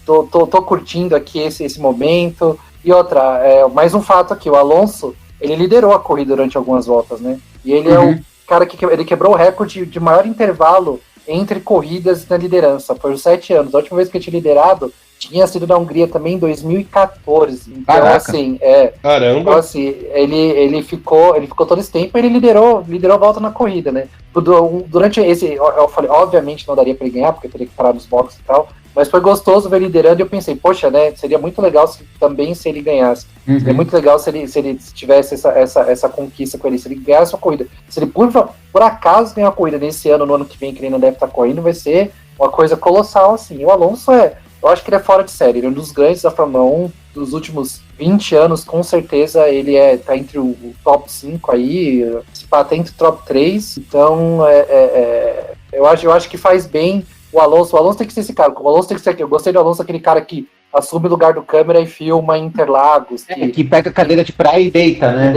tô curtindo aqui esse momento. E outra, mais um fato aqui, o Alonso, ele liderou a corrida durante algumas voltas, né? E ele é o cara que ele quebrou o recorde de maior intervalo entre corridas na liderança, por 7 anos. A última vez que ele tinha liderado tinha sido na Hungria também em 2014. Então, assim, Caramba. Então, assim, ele ficou todo esse tempo, ele liderou a volta na corrida, né? Durante esse, eu falei, obviamente não daria pra ele ganhar, porque teria que parar nos boxes e tal, mas foi gostoso ver ele liderando e eu pensei, poxa, né, seria muito legal se ele ganhasse. Seria muito legal se ele tivesse essa conquista com ele, se ele ganhasse a corrida. Se ele, por acaso, ganhar a corrida nesse ano, no ano que vem, que ele não deve estar correndo, vai ser uma coisa colossal, assim. E o Alonso eu acho que ele é fora de série, ele é um dos grandes da Fórmula 1 dos últimos 20 anos, com certeza ele tá entre o top 5 aí, se pá, tá entre o top 3, então eu acho que faz bem o Alonso tem que ser esse cara, o Alonso tem que ser aqui, eu gostei do Alonso, aquele cara que assume o lugar do câmera e filma em Interlagos. Que pega a cadeira de praia e deita, né?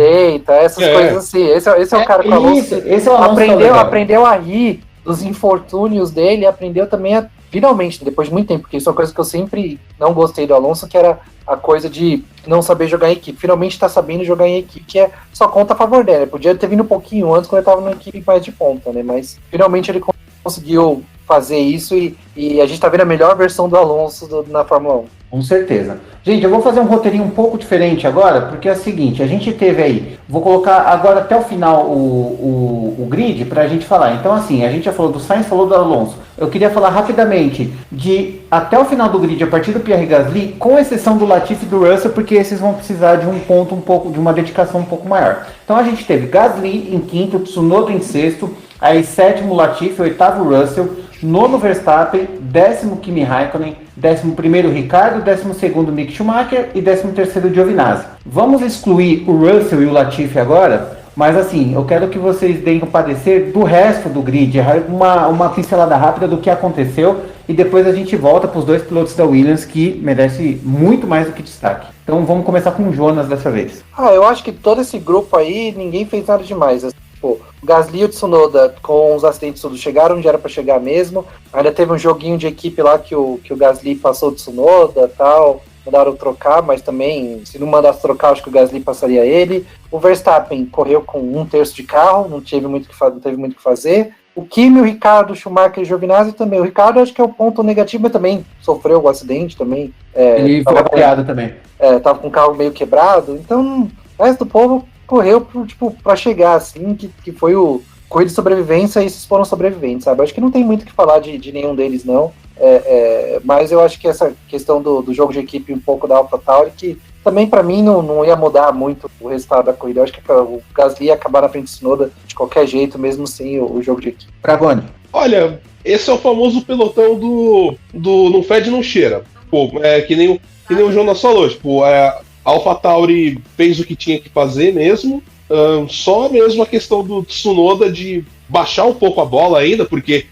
Essas coisas assim, esse é o cara que o Alonso, esse é o Alonso aprendeu a rir dos infortúnios dele, aprendeu também finalmente, depois de muito tempo, porque isso é uma coisa que eu sempre não gostei do Alonso, que era a coisa de não saber jogar em equipe. Finalmente tá sabendo jogar em equipe, que só conta a favor dele. Podia ter vindo um pouquinho antes, quando ele tava numa equipe mais de ponta, né? Mas finalmente ele conseguiu fazer isso e a gente tá vendo a melhor versão do Alonso na Fórmula 1. Com certeza. Gente, eu vou fazer um roteirinho um pouco diferente agora, porque é o seguinte, a gente teve aí, vou colocar agora até o final o grid para a gente falar. Então, assim, a gente já falou do Sainz, falou do Alonso. Eu queria falar rapidamente de até o final do grid, a partir do Pierre Gasly, com exceção do Latifi e do Russell, porque esses vão precisar de um ponto um pouco, de uma dedicação um pouco maior. Então a gente teve Gasly em quinto, Tsunoda em sexto, aí sétimo Latifi, oitavo Russell, nono Verstappen, décimo Kimi Raikkonen, 11º Ricardo, 12º Mick Schumacher e 13º Giovinazzi. Vamos excluir o Russell e o Latifi agora, mas assim, eu quero que vocês deem o parecer do resto do grid, uma pincelada rápida do que aconteceu e depois a gente volta para os dois pilotos da Williams que merecem muito mais do que destaque. Então vamos começar com o Jonas dessa vez. Eu acho que todo esse grupo aí, ninguém fez nada demais. O Gasly e o Tsunoda, com os acidentes todos, chegaram onde era para chegar mesmo. Ainda teve um joguinho de equipe lá que o Gasly passou o Tsunoda e tal. Mandaram trocar, mas também, se não mandasse trocar, acho que o Gasly passaria ele. O Verstappen correu com 1/3 de carro, não teve muito o que fazer. O Kimi, o Ricardo, o Schumacher e o Giovinazzi também. O Ricardo acho que é o ponto negativo, mas também sofreu o acidente também. Ele foi avaliado também. Tava com o carro meio quebrado. Então, o resto do povo correu para chegar, assim, que foi o corrida de sobrevivência e esses foram sobreviventes, sabe? Acho que não tem muito o que falar de nenhum deles, não. Mas eu acho que essa questão do jogo de equipe um pouco da AlphaTauri, que também para mim não ia mudar muito o resultado da corrida. Eu acho que o Gasly ia acabar na frente do Tsunoda de qualquer jeito, mesmo sem o jogo de equipe. Dragoni. Olha, esse é o famoso pelotão do não fede, não cheira. Pô, que nem o Jonas falou, tipo, a AlphaTauri fez o que tinha que fazer mesmo, só mesmo a questão do Tsunoda de baixar um pouco a bola ainda, porque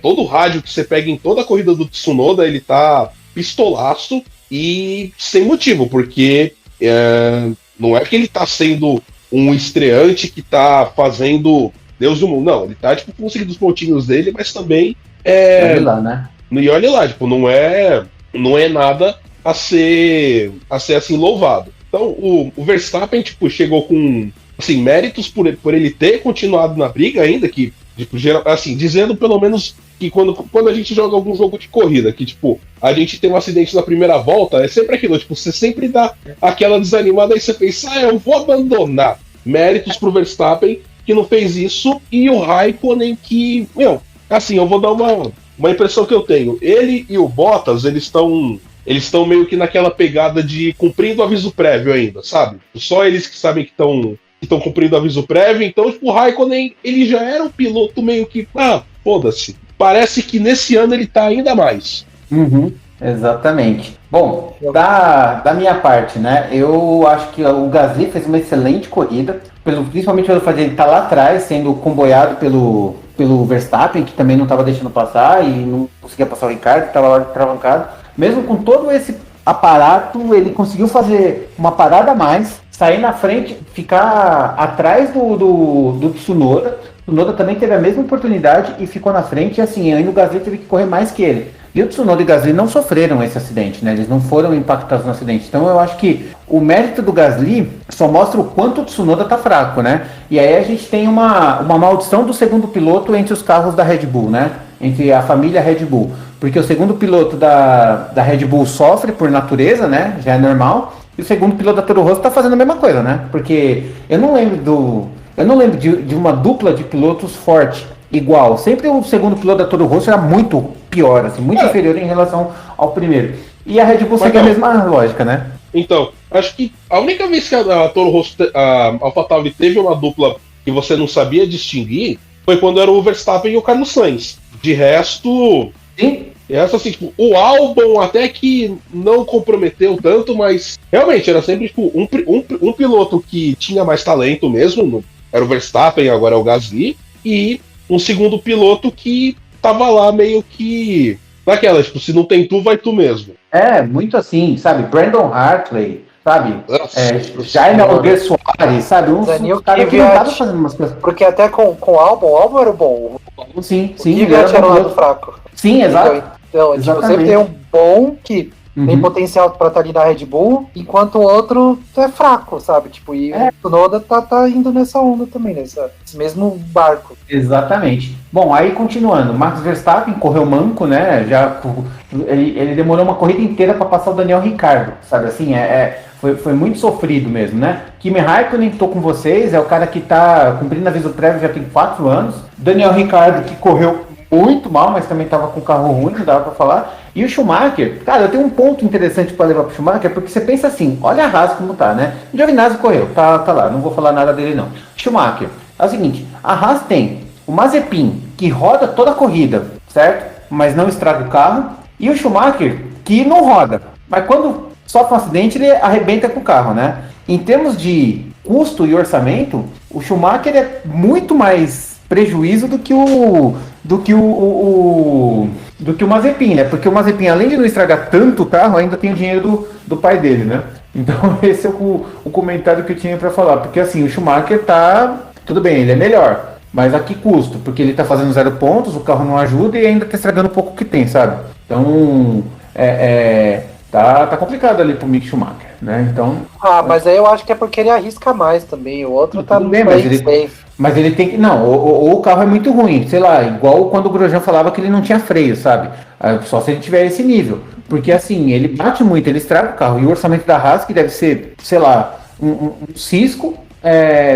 todo o rádio que você pega em toda a corrida do Tsunoda, ele tá pistolaço e sem motivo, porque não é que ele tá sendo um estreante que tá fazendo Deus do mundo, não, ele tá tipo conseguindo os pontinhos dele, mas também Olha lá, né? E olha lá, tipo, não é nada a ser assim louvado. Então o Verstappen tipo, chegou com assim, méritos por ele ter continuado na briga ainda, que tipo, assim, dizendo pelo menos que quando a gente joga algum jogo de corrida, que tipo, a gente tem um acidente na primeira volta, é sempre aquilo, tipo, você sempre dá aquela desanimada e você pensa, eu vou abandonar. Méritos pro Verstappen, que não fez isso, e o Raikkonen que, assim, eu vou dar uma impressão que eu tenho. Ele e o Bottas, eles estão meio que naquela pegada de cumprindo o aviso prévio ainda, sabe? Só eles que sabem que estão cumprindo o aviso prévio, então, tipo, o Raikkonen, ele já era um piloto meio que, foda-se. Parece que nesse ano ele tá ainda mais. Uhum, exatamente. Bom, da minha parte, né, eu acho que o Gasly fez uma excelente corrida, principalmente pelo fato de ele estar lá atrás, sendo comboiado pelo Verstappen, que também não estava deixando passar e não conseguia passar o Ricardo, estava lá travancado. Mesmo com todo esse aparato, ele conseguiu fazer uma parada a mais, sair na frente, ficar atrás do Tsunoda. O Tsunoda também teve a mesma oportunidade e ficou na frente, e assim, ainda o Gasly teve que correr mais que ele. E o Tsunoda e o Gasly não sofreram esse acidente, né? Eles não foram impactados no acidente. Então eu acho que o mérito do Gasly só mostra o quanto o Tsunoda tá fraco, né? E aí a gente tem uma maldição do segundo piloto entre os carros da Red Bull, né? Entre a família Red Bull. Porque o segundo piloto da Red Bull sofre por natureza, né? Já é normal. E o segundo piloto da Toro Rosso tá fazendo a mesma coisa, né? Porque eu não lembro de uma dupla de pilotos forte igual. Sempre o segundo piloto da Toro Rosso era muito pior, assim, muito inferior em relação ao primeiro. E a Red Bull segue a mesma lógica, né? Então, acho que a única vez que a Toro Rosso, a AlphaTauri teve uma dupla que você não sabia distinguir foi quando era o Verstappen e o Carlos Sainz. De resto, Sim. Assim, tipo, o Albon até que não comprometeu tanto, mas realmente era sempre tipo, um piloto que tinha mais talento mesmo, era o Verstappen, agora é o Gasly, e um segundo piloto que tava lá meio que naquela, tipo, se não tem tu, vai tu mesmo. Muito assim, sabe? Brandon Hartley, sabe? Jaime Alguer Soares, sabe? Uns caras que não estavam fazendo umas coisas. Porque até com o Albon era o bom. Sim, ele era um lado fraco. Sim, exato. Então tipo, sempre tem um bom que tem potencial pra estar ali na Red Bull, enquanto o outro é fraco, sabe? Tipo, e o Tsunoda tá indo nessa onda também, nesse mesmo barco. Exatamente. Bom, aí continuando, Max Verstappen correu manco, né? Ele demorou uma corrida inteira para passar o Daniel Ricciardo, sabe assim? Foi muito sofrido mesmo, né? Kimi Raikkonen, tô com vocês, é o cara que tá cumprindo aviso prévio já tem 4 anos. Daniel Ricciardo, que correu muito mal, mas também tava com carro ruim, não dava para falar. E o Schumacher, cara, eu tenho um ponto interessante para levar pro Schumacher, porque você pensa assim, olha a Haas como tá, né? O Giovinazzi correu, tá lá, não vou falar nada dele não. Schumacher, é o seguinte, a Haas tem o Mazepin, que roda toda a corrida, certo? Mas não estraga o carro. E o Schumacher, que não roda, mas quando sofre um acidente, ele arrebenta com o carro, né? Em termos de custo e orçamento, o Schumacher é muito mais prejuízo do que o Mazepin, né? Porque o Mazepin, além de não estragar tanto o carro, ainda tem o dinheiro do pai dele, né? Então esse é o comentário que eu tinha para falar. Porque assim, o Schumacher tudo bem, ele é melhor, mas a que custo? Porque ele tá fazendo 0 pontos, o carro não ajuda e ainda tá estragando um pouco o que tem, sabe? Então, tá complicado ali pro Mick Schumacher, né? Então... mas aí eu acho que é porque ele arrisca mais também, o outro tá tudo bem, mas ele tem que... Não, ou o carro é muito ruim, sei lá, igual quando o Grosjean falava que ele não tinha freio, sabe? Só se ele tiver esse nível. Porque assim, ele bate muito, ele estraga o carro. E o orçamento da Haas, que deve ser, sei lá, um cisco,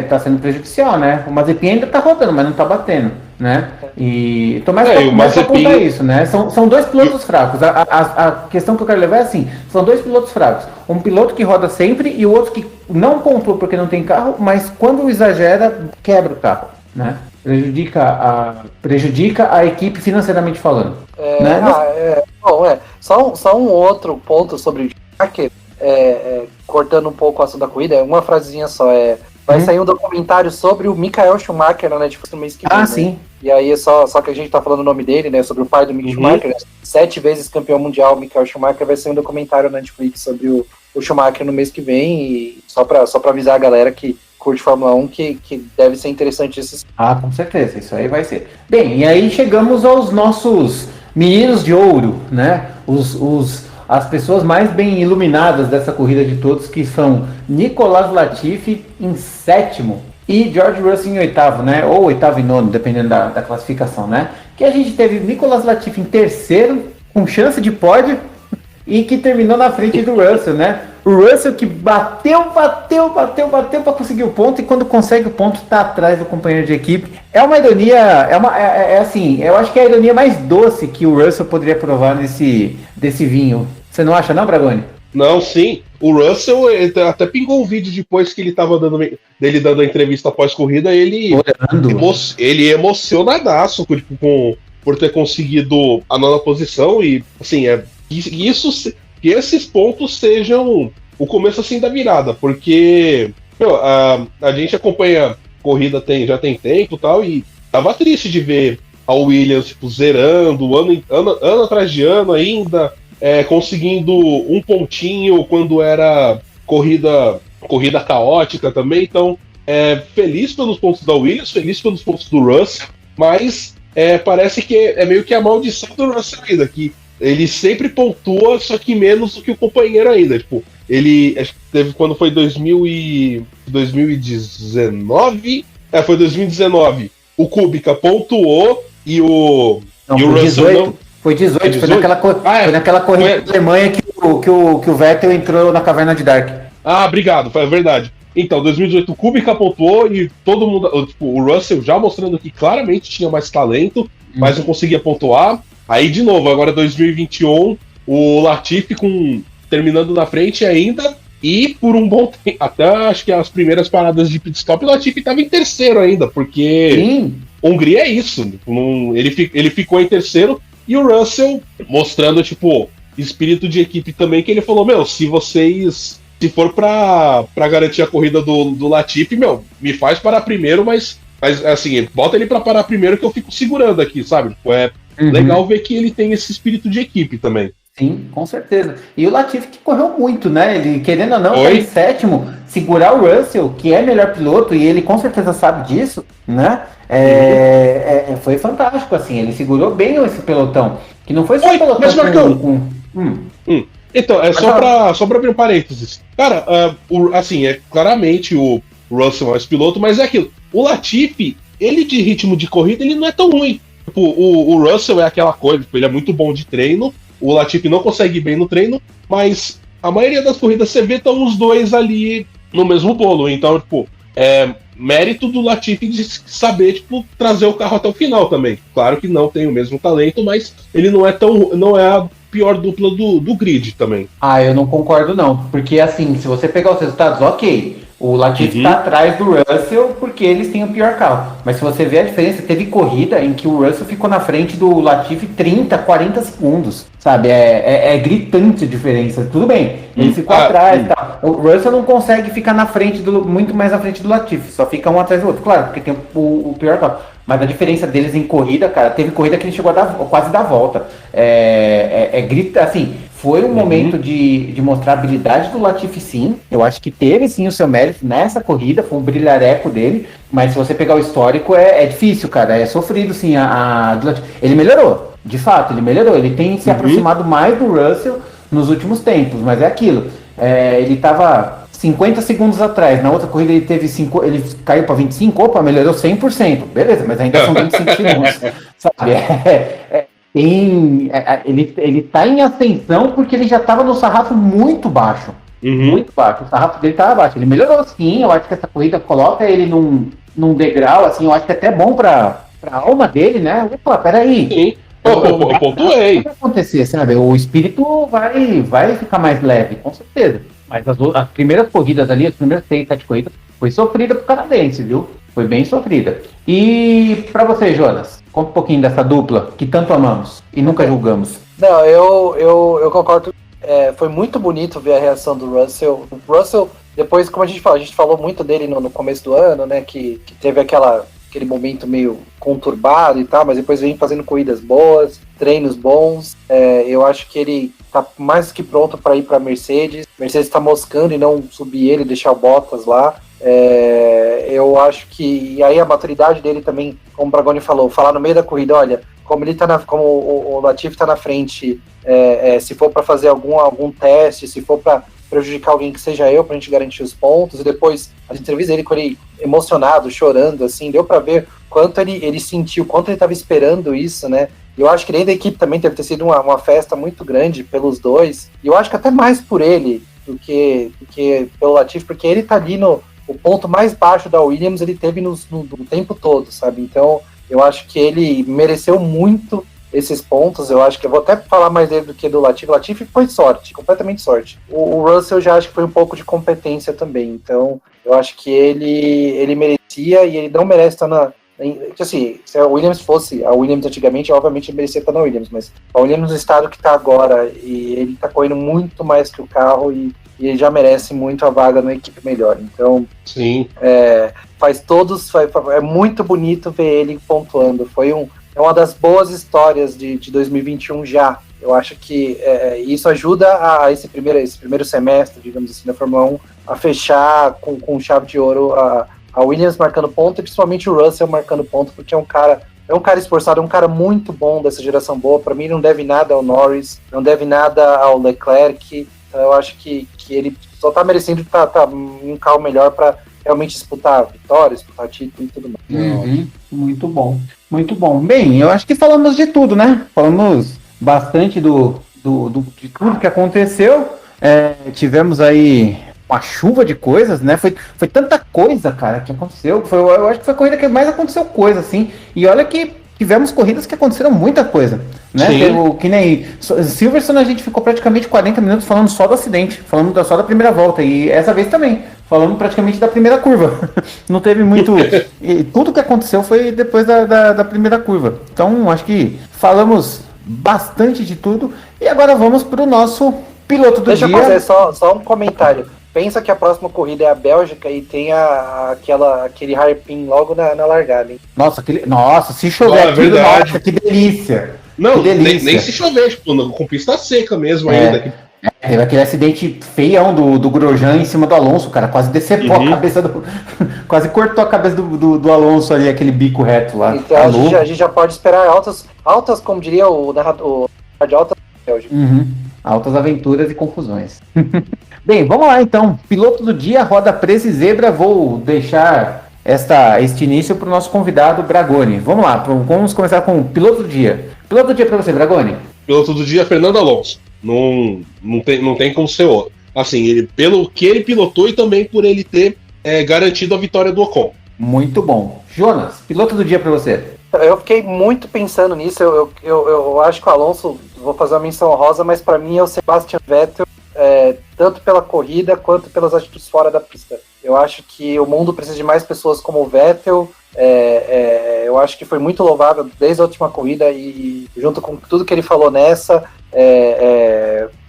tá sendo prejudicial, né? O Mazepin ainda tá rodando, mas não tá batendo, né? E tô mais pra apontar isso, né? São 2 pilotos fracos. A questão que eu quero levar é assim, são 2 pilotos fracos. Um piloto que roda sempre e o outro que não pontua porque não tem carro, mas quando exagera, quebra o carro, né? Prejudica a equipe financeiramente falando. Né? Só um outro ponto sobre o Schumacher, cortando um pouco o assunto da corrida, uma frasezinha só, vai sair um documentário sobre o Michael Schumacher na Netflix no mês que vem. Ah, sim. E aí, só que a gente tá falando o nome dele, né, sobre o pai do Mick Schumacher, né, 7 vezes campeão mundial, Michael Schumacher, vai ser um documentário na Netflix sobre o Schumacher no mês que vem, e só pra avisar a galera que curte Fórmula 1 que deve ser interessante esses. Com certeza, isso aí vai ser. Bem, e aí chegamos aos nossos meninos de ouro, né? As pessoas mais bem iluminadas dessa corrida de todos, que são Nicolas Latifi em 7º e George Russell em 8º, né? Ou 8º e 9º, dependendo da classificação, né? Que a gente teve Nicolas Latifi em 3º, com chance de pódio, e que terminou na frente do Russell, né? O Russell que bateu para conseguir o ponto, e quando consegue o ponto tá atrás do companheiro de equipe. É uma ironia, assim, eu acho que é a ironia mais doce que o Russell poderia provar desse vinho. Você não acha não, Bragoni? Não, sim. O Russell até pingou um vídeo depois que ele tava dando a entrevista após corrida, ele emocionadaço por ter conseguido a 9ª posição, e assim, que esses pontos sejam o começo assim da virada, porque a gente acompanha corrida já tem tempo e tal, e tava triste de ver a Williams zerando ano atrás de ano ainda, conseguindo um pontinho quando era corrida caótica também. Então, feliz pelos pontos da Williams, feliz pelos pontos do Russell, mas parece que é meio que a maldição do Russell ainda, que ele sempre pontua, só que menos do que o companheiro ainda. Tipo, ele teve quando foi 2019? Foi 2019. O Kubica pontuou e o Russell 18. Não. Foi 18, foi naquela corrida da Alemanha que o Vettel entrou na caverna de Dark. Obrigado, foi verdade. Então, 2018 o Kubica pontuou e todo mundo, tipo, o Russell já mostrando que claramente tinha mais talento, mas não conseguia pontuar. Aí, de novo, agora 2021, o Latifi terminando na frente ainda, e por um bom tempo, até acho que as primeiras paradas de pit stop, o Latifi estava em 3º ainda, porque Hungria é isso, ele ficou em 3º, e o Russell mostrando, tipo, espírito de equipe também, que ele falou, se for pra garantir a corrida do Latifi, me faz parar primeiro, mas assim, bota ele pra parar primeiro que eu fico segurando aqui, sabe? Tipo, legal ver que ele tem esse espírito de equipe também. Sim, com certeza. E o Latifi que correu muito, né? Ele, querendo ou não, tá em 7º, segurar o Russell, que é melhor piloto, e ele com certeza sabe disso, né? Foi fantástico, assim. Ele segurou bem esse pelotão. Que não foi só pelotão mas, Marcão, Então, só pra abrir um parênteses. Cara, assim, claramente o Russell é mais piloto, mas é aquilo. O Latifi, ele de ritmo de corrida, ele não é tão ruim. Tipo, o Russell é aquela coisa, tipo, ele é muito bom de treino, o Latifi não consegue ir bem no treino, mas a maioria das corridas você vê estão os dois ali no mesmo bolo. Então, tipo, mérito do Latifi de saber, tipo, trazer o carro até o final também. Claro que não tem o mesmo talento, mas ele não é a pior dupla do grid também. Ah, eu não concordo não, porque assim, se você pegar os resultados, ok, o Latifi está atrás do Russell porque eles têm o pior carro, mas se você ver a diferença, teve corrida em que o Russell ficou na frente do Latifi 30, 40 segundos, sabe, é gritante a diferença, tudo bem, ele ficou atrás, tá? O Russell não consegue ficar na frente, muito mais na frente do Latifi, só fica um atrás do outro, claro, porque tem o pior carro. Mas a diferença deles em corrida, cara, teve corrida que ele chegou a quase dar volta. Grita, assim, foi um momento de mostrar a habilidade do Latifi, sim. Eu acho que teve, sim, o seu mérito nessa corrida, foi um brilhareco dele. Mas se você pegar o histórico, é difícil, cara. É sofrido, sim, do Latifi. Ele melhorou, de fato, ele melhorou. Ele tem se aproximado mais do Russell nos últimos tempos, mas é aquilo. Ele tava 50 segundos atrás, na outra corrida ele teve ele caiu para 25, opa, melhorou 100%, beleza, mas ainda são 25 segundos, sabe? Ele tá em ascensão porque ele já estava no sarrafo muito baixo, muito baixo, o sarrafo dele estava baixo, ele melhorou sim, eu acho que essa corrida coloca ele num degrau, assim, eu acho que é até bom para a alma dele, né? Opa, peraí. Sim. Eu pontuei. O que vai acontecer, sabe? O espírito vai ficar mais leve, com certeza. Mas as primeiras corridas ali, as primeiras 6, 7 corridas, foi sofrida pro canadense, viu? Foi bem sofrida. E pra você, Jonas, conta um pouquinho dessa dupla que tanto amamos e nunca julgamos. Não, eu concordo. Foi muito bonito ver a reação do Russell. O Russell, depois, como a gente falou muito dele no começo do ano, né? Que teve aquele momento meio conturbado e tal, mas depois vem fazendo corridas boas, treinos bons. Eu acho que ele tá mais que pronto para ir para a Mercedes. Mercedes está moscando e não subir ele, deixar o Bottas lá. Eu acho que e aí a maturidade dele também, como o Bragoni falou, falar no meio da corrida, olha, como ele tá como o Latifi tá na frente, se for para fazer algum teste, se for para prejudicar alguém que seja eu, pra gente garantir os pontos. E depois a entrevista dele com ele emocionado, chorando, assim, deu pra ver quanto ele sentiu, quanto ele tava esperando isso, né? E eu acho que dentro da equipe também deve ter sido uma festa muito grande pelos dois, e eu acho que até mais por ele do que pelo Latifi, porque ele tá ali o ponto mais baixo da Williams, ele teve no tempo todo, sabe? Então eu acho que ele mereceu muito esses pontos. Eu acho que eu vou até falar mais dele do que do Latifi. O Latifi foi sorte, completamente sorte. O Russell eu já acho que foi um pouco de competência também. Então, eu acho que ele merecia e ele não merece estar assim, se a Williams fosse a Williams antigamente, obviamente ele merecia estar na Williams, mas a Williams no estado que está agora, e ele está correndo muito mais que o carro e ele já merece muito a vaga numa equipe melhor. Então, sim. É muito bonito ver ele pontuando. É uma das boas histórias de 2021 já. Eu acho que isso ajuda esse primeiro semestre, digamos assim, da Fórmula 1 a fechar com chave de ouro a Williams marcando ponto e principalmente o Russell marcando ponto, porque é um cara esforçado, é um cara muito bom dessa geração boa. Para mim não deve nada ao Norris, não deve nada ao Leclerc. Então eu acho que ele só tá merecendo estar em um carro melhor para realmente disputar vitórias, disputar título e tudo mais. Muito bom, muito bom. Bem, eu acho que falamos de tudo, né? Falamos bastante de tudo que aconteceu. Tivemos aí uma chuva de coisas, né? Foi tanta coisa, cara, que aconteceu. Eu acho que foi a corrida que mais aconteceu coisa, assim. E olha que tivemos corridas que aconteceram muita coisa, né? Que nem Silverstone, a gente ficou praticamente 40 minutos falando só do acidente, falando só da primeira volta, e essa vez também, falando praticamente da primeira curva. Não teve muito... E tudo que aconteceu foi depois da primeira curva. Então, acho que falamos bastante de tudo, e agora vamos para o nosso piloto do dia. Deixa eu fazer só um comentário. Pensa que a próxima corrida é a Bélgica e tem aquele hairpin logo na largada, hein? Nossa, se chover aquilo, nossa, que delícia! Não, que delícia. Nem se chover, tipo, com pista seca mesmo ainda. Teve aquele acidente feião do Grosjean em cima do Alonso, cara, quase decepou a cabeça quase cortou a cabeça do Alonso ali, aquele bico reto lá. Então a gente já pode esperar altas, como diria o narrador, de altas Bélgica. altas aventuras e confusões. Bem, vamos lá então. Piloto do dia, roda presa e zebra. Vou deixar este início para o nosso convidado, Bragoni. Vamos lá, vamos começar com o piloto do dia. Piloto do dia para você, Bragoni. Piloto do dia, Fernando Alonso. Não tem como ser outro. Assim, pelo que ele pilotou e também por ele ter garantido a vitória do Ocon. Muito bom. Jonas, piloto do dia para você. Eu fiquei muito pensando nisso. Eu acho que o Alonso, vou fazer uma menção honrosa, mas para mim é o Sebastian Vettel, tanto pela corrida quanto pelas atitudes fora da pista. Eu acho que o mundo precisa de mais pessoas como o Vettel. Eu acho que foi muito louvável desde a última corrida e junto com tudo que ele falou nessa.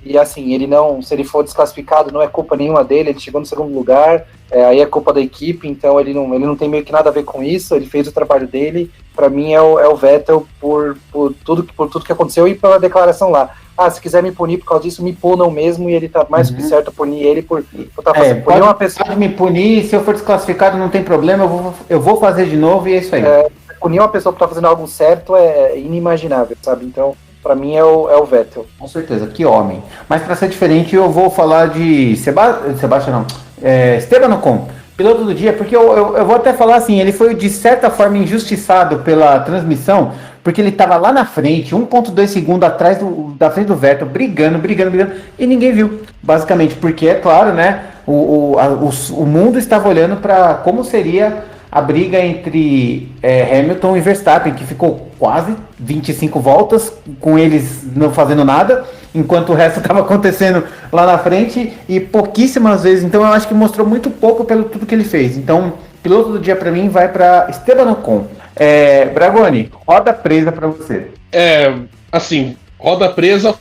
E assim, se ele for desclassificado, não é culpa nenhuma dele, ele chegou no segundo lugar, aí é culpa da equipe, então ele não tem meio que nada a ver com isso, ele fez o trabalho dele. Para mim é o Vettel por tudo que aconteceu e pela declaração lá. Se quiser me punir por causa disso, me punam mesmo, e ele tá mais do que certo punir ele por tá fazendo. Punir uma pessoa. Pode me punir, se eu for desclassificado não tem problema, eu vou fazer de novo e é isso aí. Punir uma pessoa por estar fazendo algo certo é inimaginável, sabe? Então, pra mim é o Vettel. Com certeza, que homem. Mas pra ser diferente, eu vou falar de Esteban Ocon, piloto do dia, porque eu vou até falar assim, ele foi de certa forma injustiçado pela transmissão, porque ele estava lá na frente, 1,2 segundos atrás da frente do Vettel, brigando, e ninguém viu, basicamente, porque é claro, né, o mundo estava olhando para como seria a briga entre Hamilton e Verstappen, que ficou quase 25 voltas com eles não fazendo nada, enquanto o resto estava acontecendo lá na frente e pouquíssimas vezes. Então eu acho que mostrou muito pouco pelo tudo que ele fez. Então, piloto do dia para mim vai para Esteban Ocon. Bragoni, roda presa para você. Assim, roda presa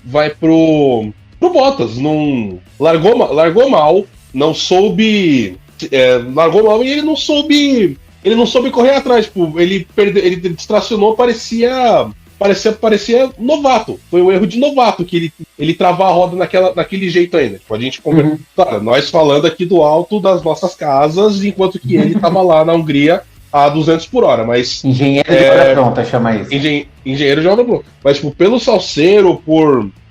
vai pro Bottas. Não largou mal, não soube. Largou mal e ele não soube correr atrás. Tipo, ele distracionou, parecia novato. Foi um erro de novato que ele travar a roda naquele jeito ainda. Tipo, a gente nós falando aqui do alto das nossas casas, enquanto que ele tava lá na Hungria a 200 por hora, mas... Engenheiro de obra pronta, chama isso. Engenheiro de obra pronta. Mas, tipo, pelo salseiro,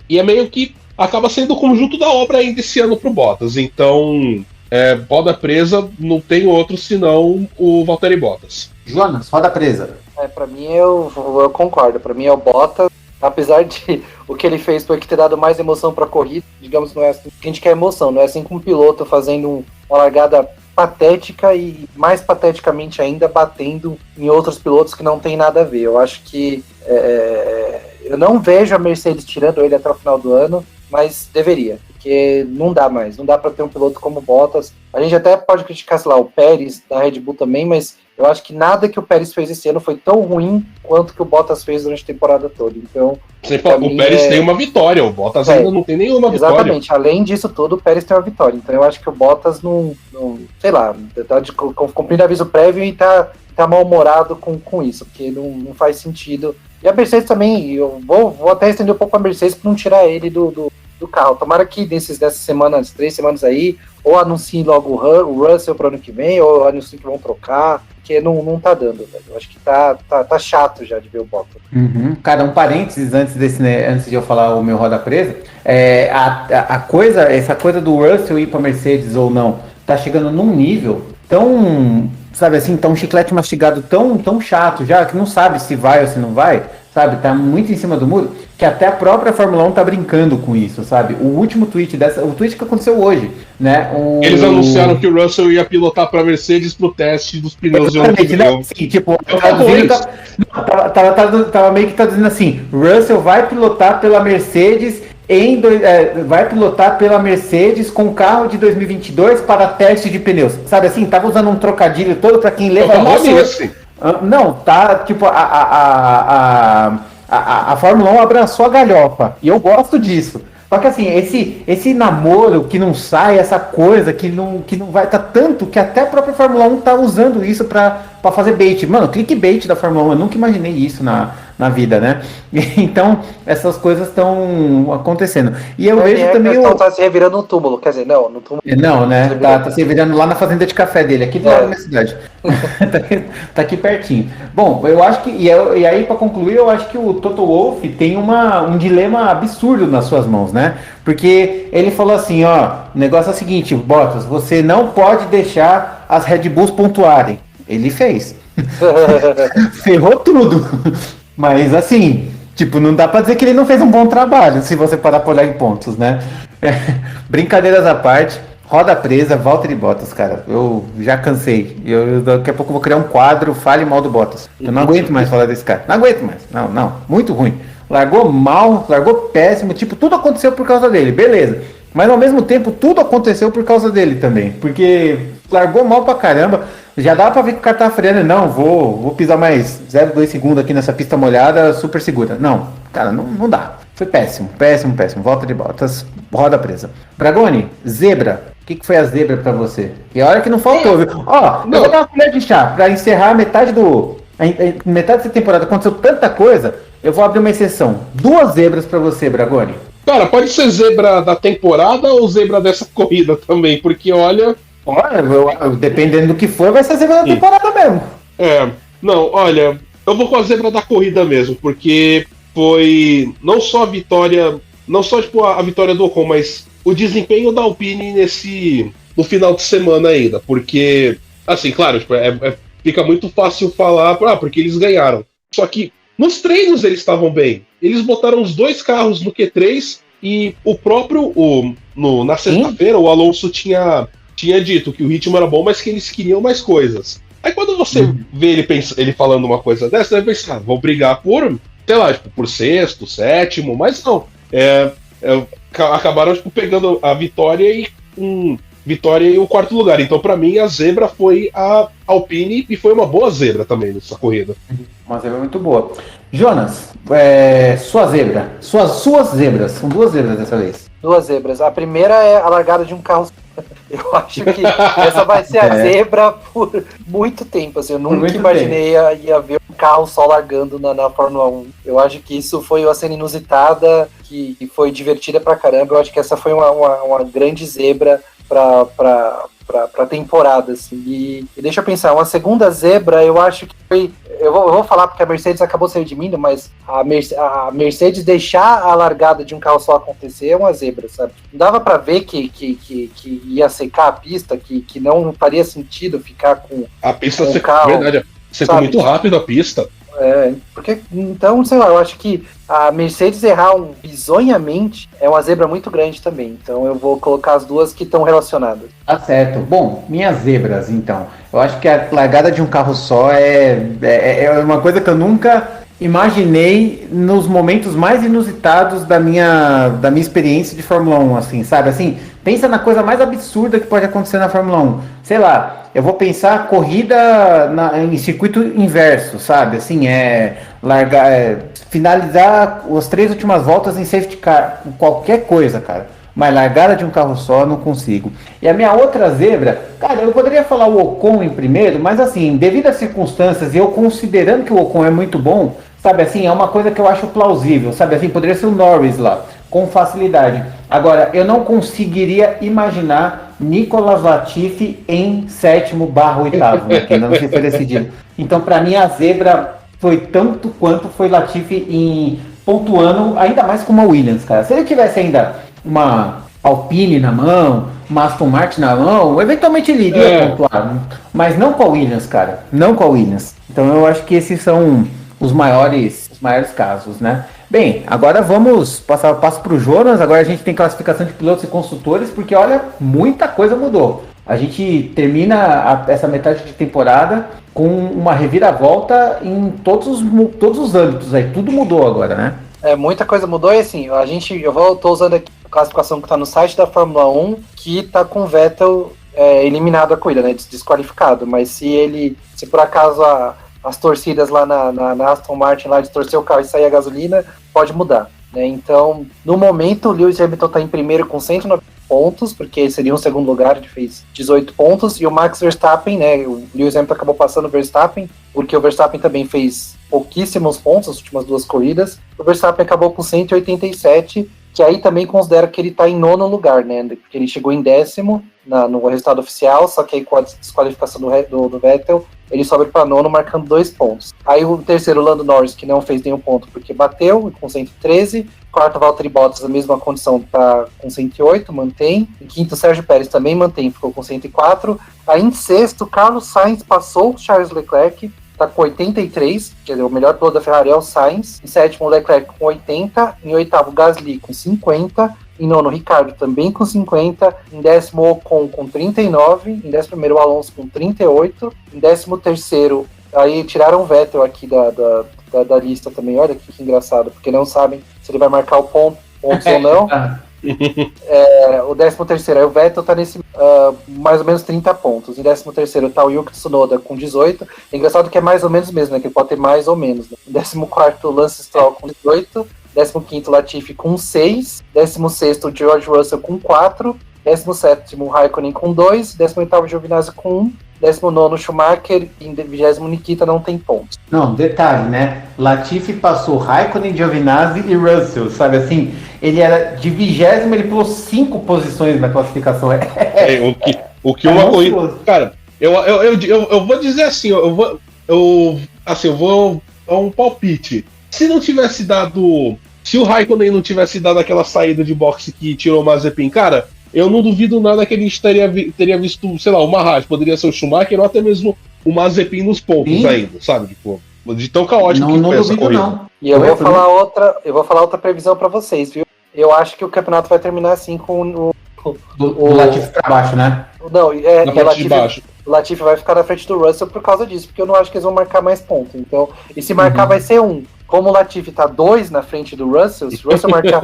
e é meio que acaba sendo o conjunto da obra ainda esse ano pro Bottas. Então, roda presa, não tem outro senão o Valtteri Bottas. Jonas, roda presa. Pra mim, eu concordo. Pra mim é o Bottas. Apesar de o que ele fez foi que ter dado mais emoção pra corrida, digamos, não é assim que a gente quer emoção, não é assim com um piloto fazendo uma largada patética e mais pateticamente ainda batendo em outros pilotos que não tem nada a ver. Eu acho que eu não vejo a Mercedes tirando ele até o final do ano, mas deveria, porque não dá mais, não dá para ter um piloto como o Bottas. A gente até pode criticar, sei lá, o Pérez da Red Bull também, mas eu acho que nada que o Pérez fez esse ano foi tão ruim quanto que o Bottas fez durante a temporada toda. Então, o Pérez tem uma vitória, o Bottas ainda não tem nenhuma vitória. Exatamente, além disso tudo, o Pérez tem uma vitória. Então eu acho que o Bottas não sei lá, tá cumprindo aviso prévio e tá mal-humorado com isso, porque não faz sentido. E a Mercedes também, eu vou até estender um pouco a Mercedes para não tirar ele do carro. Tomara que dessas semanas, 3 semanas aí, ou anunciem logo o Russell para o ano que vem, ou anunciem que vão trocar, porque não tá dando, velho. Eu acho que tá chato já de ver o Bottas. Cara, um parênteses antes de eu falar o meu roda presa, essa coisa do Russell ir para Mercedes ou não, tá chegando num nível tão, sabe assim, tão chiclete mastigado, tão chato já, que não sabe se vai ou se não vai, sabe, tá muito em cima do muro, que até a própria Fórmula 1 tá brincando com isso, sabe, o último tweet o tweet que aconteceu hoje, né, eles anunciaram que o Russell ia pilotar pra Mercedes pro teste dos pneus de ano que vem. Né? Sim, tipo, tava meio que tá dizendo assim, Russell vai pilotar pela Mercedes vai pilotar pela Mercedes com carro de 2022 para teste de pneus. Sabe assim, tava usando um trocadilho todo para quem leva não, tá, tipo, a Fórmula 1 abraçou a galhofa, e eu gosto disso. Só que assim, esse namoro que não sai, essa coisa que não vai, tá tanto que até a própria Fórmula 1 tá usando isso para pra fazer bait. Mano, clickbait da Fórmula 1, eu nunca imaginei isso na vida, né? Então, essas coisas estão acontecendo. E eu vejo também o... tá se revirando no túmulo, quer dizer, não, no túmulo. Não, né? Tá se revirando lá na fazenda de café dele, aqui do lado da minha cidade. Tá aqui pertinho. Bom, eu acho que, e aí pra concluir, eu acho que o Toto Wolff tem um dilema absurdo nas suas mãos, né? Porque ele falou assim, ó, o negócio é o seguinte, Bottas, você não pode deixar as Red Bulls pontuarem. Ele fez. Ferrou tudo. Mas assim, tipo, não dá pra dizer que ele não fez um bom trabalho, se você parar pra olhar em pontos, né? Brincadeiras à parte, roda presa, Valtteri Bottas, cara. Eu já cansei. Daqui a pouco eu vou criar um quadro, fale mal do Bottas. Eu não aguento mais falar desse cara. Não aguento mais. Não. Muito ruim. Largou mal, largou péssimo. Tipo, tudo aconteceu por causa dele, beleza. Mas ao mesmo tempo, tudo aconteceu por causa dele também. Porque largou mal pra caramba. Já dá pra ver que o cara tá freando. Não, vou pisar mais 0,2 segundos aqui nessa pista molhada, super segura. Não, cara, não dá. Foi péssimo. Valtteri Bottas, roda presa. Bragoni, zebra. O que foi a zebra pra você? E a hora que não faltou, viu? Ó, eu vou dar uma colher de chá pra encerrar metade dessa temporada. Aconteceu tanta coisa, eu vou abrir uma exceção. 2 zebras pra você, Bragoni. Cara, pode ser zebra da temporada ou zebra dessa corrida também, porque olha, dependendo do que for, vai ser zebra da temporada mesmo. Não, olha, eu vou com a zebra da corrida mesmo, porque foi não só a vitória, não só tipo, a vitória do Ocon, mas o desempenho da Alpine no final de semana ainda, porque, assim, claro, tipo, fica muito fácil falar, porque eles ganharam. Só que nos treinos eles estavam bem. Eles botaram os 2 carros no Q3 e o próprio, na sexta-feira, o Alonso tinha dito que o ritmo era bom, mas que eles queriam mais coisas. Aí quando você vê ele falando uma coisa dessa, você vai pensar, vão brigar por, sei lá, tipo, por 6º, 7º, mas não. Acabaram tipo, pegando a vitória e o 4º lugar. Então, pra mim, a zebra foi a Alpine e foi uma boa zebra também nessa corrida. Uma zebra muito boa. Jonas, sua zebra. Suas zebras. São 2 zebras dessa vez. 2 zebras. A primeira é a largada de um carro. Eu acho que essa vai ser a zebra por muito tempo. Assim, eu nunca imaginei ia ver um carro só largando na Fórmula 1. Eu acho que isso foi uma cena inusitada, que foi divertida pra caramba. Eu acho que essa foi uma grande zebra pra temporada, assim. E deixa eu pensar, uma segunda zebra, eu acho que foi... Eu vou falar porque a Mercedes acabou se redimindo, mas a Mercedes deixar a largada de um carro só acontecer é uma zebra, sabe? Não dava pra ver que ia secar a pista, que não faria sentido ficar com a pista com o carro. Verdade, secou muito rápido a pista. Porque, então, sei lá, eu acho que a Mercedes errar bizonhamente é uma zebra muito grande também. Então eu vou colocar as 2 que estão relacionadas. Tá certo. Bom, minhas zebras, então. Eu acho que a largada de um carro só é uma coisa que eu nunca imaginei nos momentos mais inusitados da minha experiência de Fórmula 1, assim, sabe? Assim, pensa na coisa mais absurda que pode acontecer na Fórmula 1. Sei lá, eu vou pensar corrida em circuito inverso, sabe? Assim, finalizar as 3 últimas voltas em safety car, qualquer coisa, cara. Mas largada de um carro só, não consigo. E a minha outra zebra, cara, eu poderia falar o Ocon em primeiro, mas assim, devido às circunstâncias e eu considerando que o Ocon é muito bom, sabe assim, é uma coisa que eu acho plausível, sabe assim, poderia ser o Norris lá, com facilidade. Agora, eu não conseguiria imaginar Nicolas Latifi em 7º/8º, né, que ainda não se foi decidido. Então, para mim, a zebra foi tanto quanto foi Latifi pontuando, ainda mais com uma Williams, cara. Se ele tivesse ainda uma Alpine na mão, uma Aston Martin na mão, eventualmente ele iria pontuar, mas não com a Williams, cara. Não com a Williams. Então eu acho que esses são os maiores casos, né? Bem, agora vamos passar o passo para o Jonas. Agora a gente tem classificação de pilotos e construtores, porque olha, muita coisa mudou. A gente termina essa metade de temporada com uma reviravolta em todos os âmbitos aí. Tudo mudou agora, né? Muita coisa mudou e assim, tô usando aqui a classificação que tá no site da Fórmula 1, que tá com o Vettel eliminado da corrida, né, desqualificado, mas se por acaso as torcidas lá na Aston Martin lá de torcer o carro e sair a gasolina, pode mudar, né? Então, no momento, o Lewis Hamilton tá em primeiro com 190 pontos, porque seria um segundo lugar, ele fez 18 pontos, e o Max Verstappen, né, o Lewis Hamilton acabou passando o Verstappen, porque o Verstappen também fez pouquíssimos pontos nas últimas 2 corridas, o Verstappen acabou com 187, que aí também considera que ele está em 9º lugar, né, porque ele chegou em 10º no resultado oficial, só que aí com a desqualificação do Vettel, ele sobe para 9º, marcando 2 pontos. Aí o terceiro, Lando Norris, que não fez nenhum ponto porque bateu, com 113. Quarto, Valtteri Bottas, na mesma condição, tá com 108, mantém. Em quinto, Sérgio Pérez também mantém, ficou com 104. Aí em sexto, Carlos Sainz passou Charles Leclerc, tá com 83, quer dizer, o melhor piloto da Ferrari é o Sainz. Em sétimo, Leclerc com 80. Em oitavo, Gasly com 50. Em nono, Ricardo também com 50. Em décimo, Ocon com 39. Em 11º, Alonso com 38. Em 13º, aí tiraram o Vettel aqui da lista também. Olha que engraçado, porque não sabem se ele vai marcar o pontos ou não. O 13º, aí o Vettel tá nesse mais ou menos 30 pontos. Em 13º tá o Yuki Tsunoda com 18. É engraçado que é mais ou menos mesmo, né? Que ele pode ter mais ou menos. Né? Em 14º, Lance Stroll com 18. 15º, Latifi com 6. 16º, George Russell com 4. 17º, Raikkonen com 2. 18º, Giovinazzi com 1. 19º, Schumacher. E em 20º, Nikita não tem pontos. Não, detalhe, né? Latifi passou Raikkonen, Giovinazzi e Russell, sabe assim? Ele era de 20º, ele pulou 5 posições na classificação. O que uma corrida... Cara, eu vou dizer assim, eu vou dar um palpite. Se não tivesse dado... Se o Raikkonen não tivesse dado aquela saída de boxe que tirou o Mazepin, cara, eu não duvido nada que a gente teria visto, sei lá, o Haas, poderia ser o Schumacher ou até mesmo o Mazepin nos pontos ainda, sabe? Tipo, de tão caótico que foi essa corrida. Não. E eu vou falar outra previsão pra vocês, viu? Eu acho que o campeonato vai terminar assim com o Latifi pra baixo, né? Não, na parte de baixo. O Latifi vai ficar na frente do Russell por causa disso, porque eu não acho que eles vão marcar mais pontos. Então, e se marcar vai ser 1. Como o Latifi tá 2 na frente do Russell, se o Russell marcar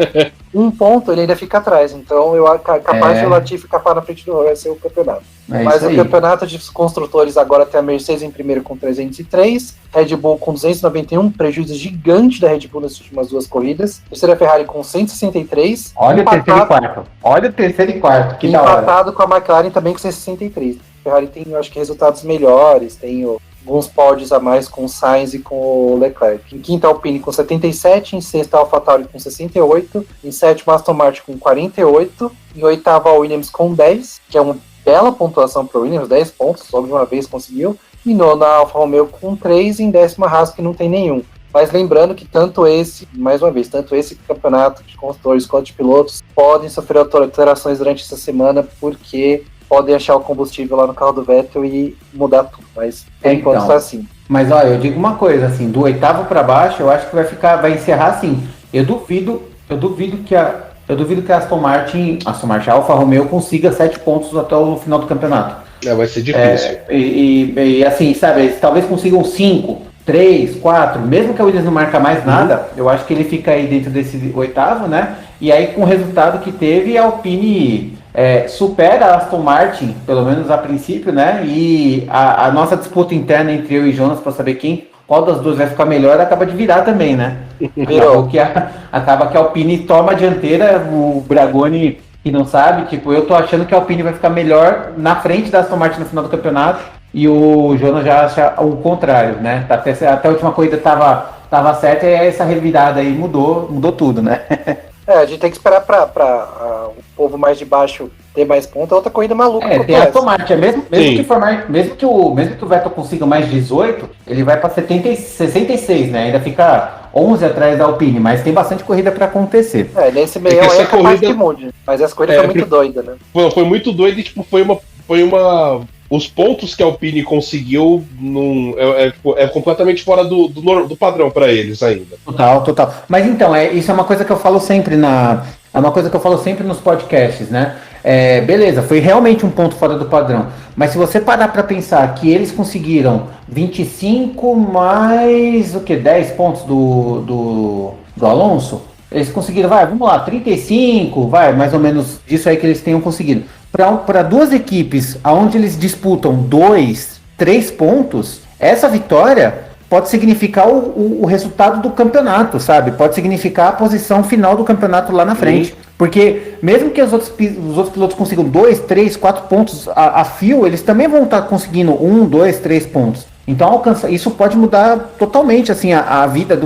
1 ponto, ele ainda fica atrás. Então, eu capaz de o Latifi capar na frente do Russell o campeonato. Mas o campeonato de construtores agora tem a Mercedes em primeiro com 303, Red Bull com 291, prejuízo gigante da Red Bull nas últimas 2 corridas. Terceira Ferrari com 163. Olha o terceiro e quarto. Olha o terceiro e quarto. Que empatado com a McLaren também com 163. A Ferrari tem, eu acho que, resultados melhores, tem alguns pódios a mais com o Sainz e com o Leclerc. Em quinta, Alpine com 77, em sexta, AlphaTauri com 68, em sétima, Aston Martin com 48, em oitava, Williams com 10, que é uma bela pontuação para o Williams, 10 pontos, só de uma vez conseguiu, e nona, Alfa Romeo com 3, e em décima, Haas, que não tem nenhum. Mas lembrando que tanto esse campeonato de construtores quanto de pilotos podem sofrer alterações durante essa semana, porque podem achar o combustível lá no carro do Vettel e mudar tudo, mas por enquanto está assim. Mas olha, eu digo uma coisa, assim, do oitavo para baixo, eu acho que vai encerrar assim. Eu duvido que a Aston Martin, a Alfa Romeo consiga 7 pontos até o final do campeonato. Vai ser difícil. E assim, sabe, eles talvez consigam 5, 3, 4, mesmo que a Williams não marca mais nada, eu acho que ele fica aí dentro desse oitavo, né? E aí com o resultado que teve, a Alpine supera a Aston Martin, pelo menos a princípio, né? E a nossa disputa interna entre eu e Jonas para saber qual das duas vai ficar melhor acaba de virar também, né? Acaba que a Alpine toma a dianteira, o Bragoni, que não sabe, tipo, eu tô achando que a Alpine vai ficar melhor na frente da Aston Martin no final do campeonato e o Jonas já acha o contrário, né? Até a última corrida tava certa e essa revirada aí mudou tudo, né? A gente tem que esperar para o povo mais de baixo ter mais pontos. É outra corrida maluca. Tem a Aston Martin. Mesmo que o Vettel consiga mais 18, ele vai para 66, né? Ainda fica 11 atrás da Alpine, mas tem bastante corrida para acontecer. Nesse meio é capaz que mude. Mas essa corrida foi muito doida, né? Foi muito doida e tipo, foi uma os pontos que a Alpine conseguiu é completamente fora do padrão para eles ainda. Total. Mas então, isso é uma coisa que eu falo sempre nos podcasts, né? Beleza, foi realmente um ponto fora do padrão. Mas se você parar para pensar que eles conseguiram 25 mais 10 pontos do Alonso, eles conseguiram, vamos lá, 35, mais ou menos disso aí que eles tenham conseguido. Para duas equipes onde eles disputam 2, 3 pontos, essa vitória pode significar o resultado do campeonato, sabe? Pode significar a posição final do campeonato lá na frente. Porque mesmo que os outros pilotos consigam 2, 3, 4 pontos a fio, eles também vão estar conseguindo 1, 2, 3 pontos. Então isso pode mudar totalmente assim, a vida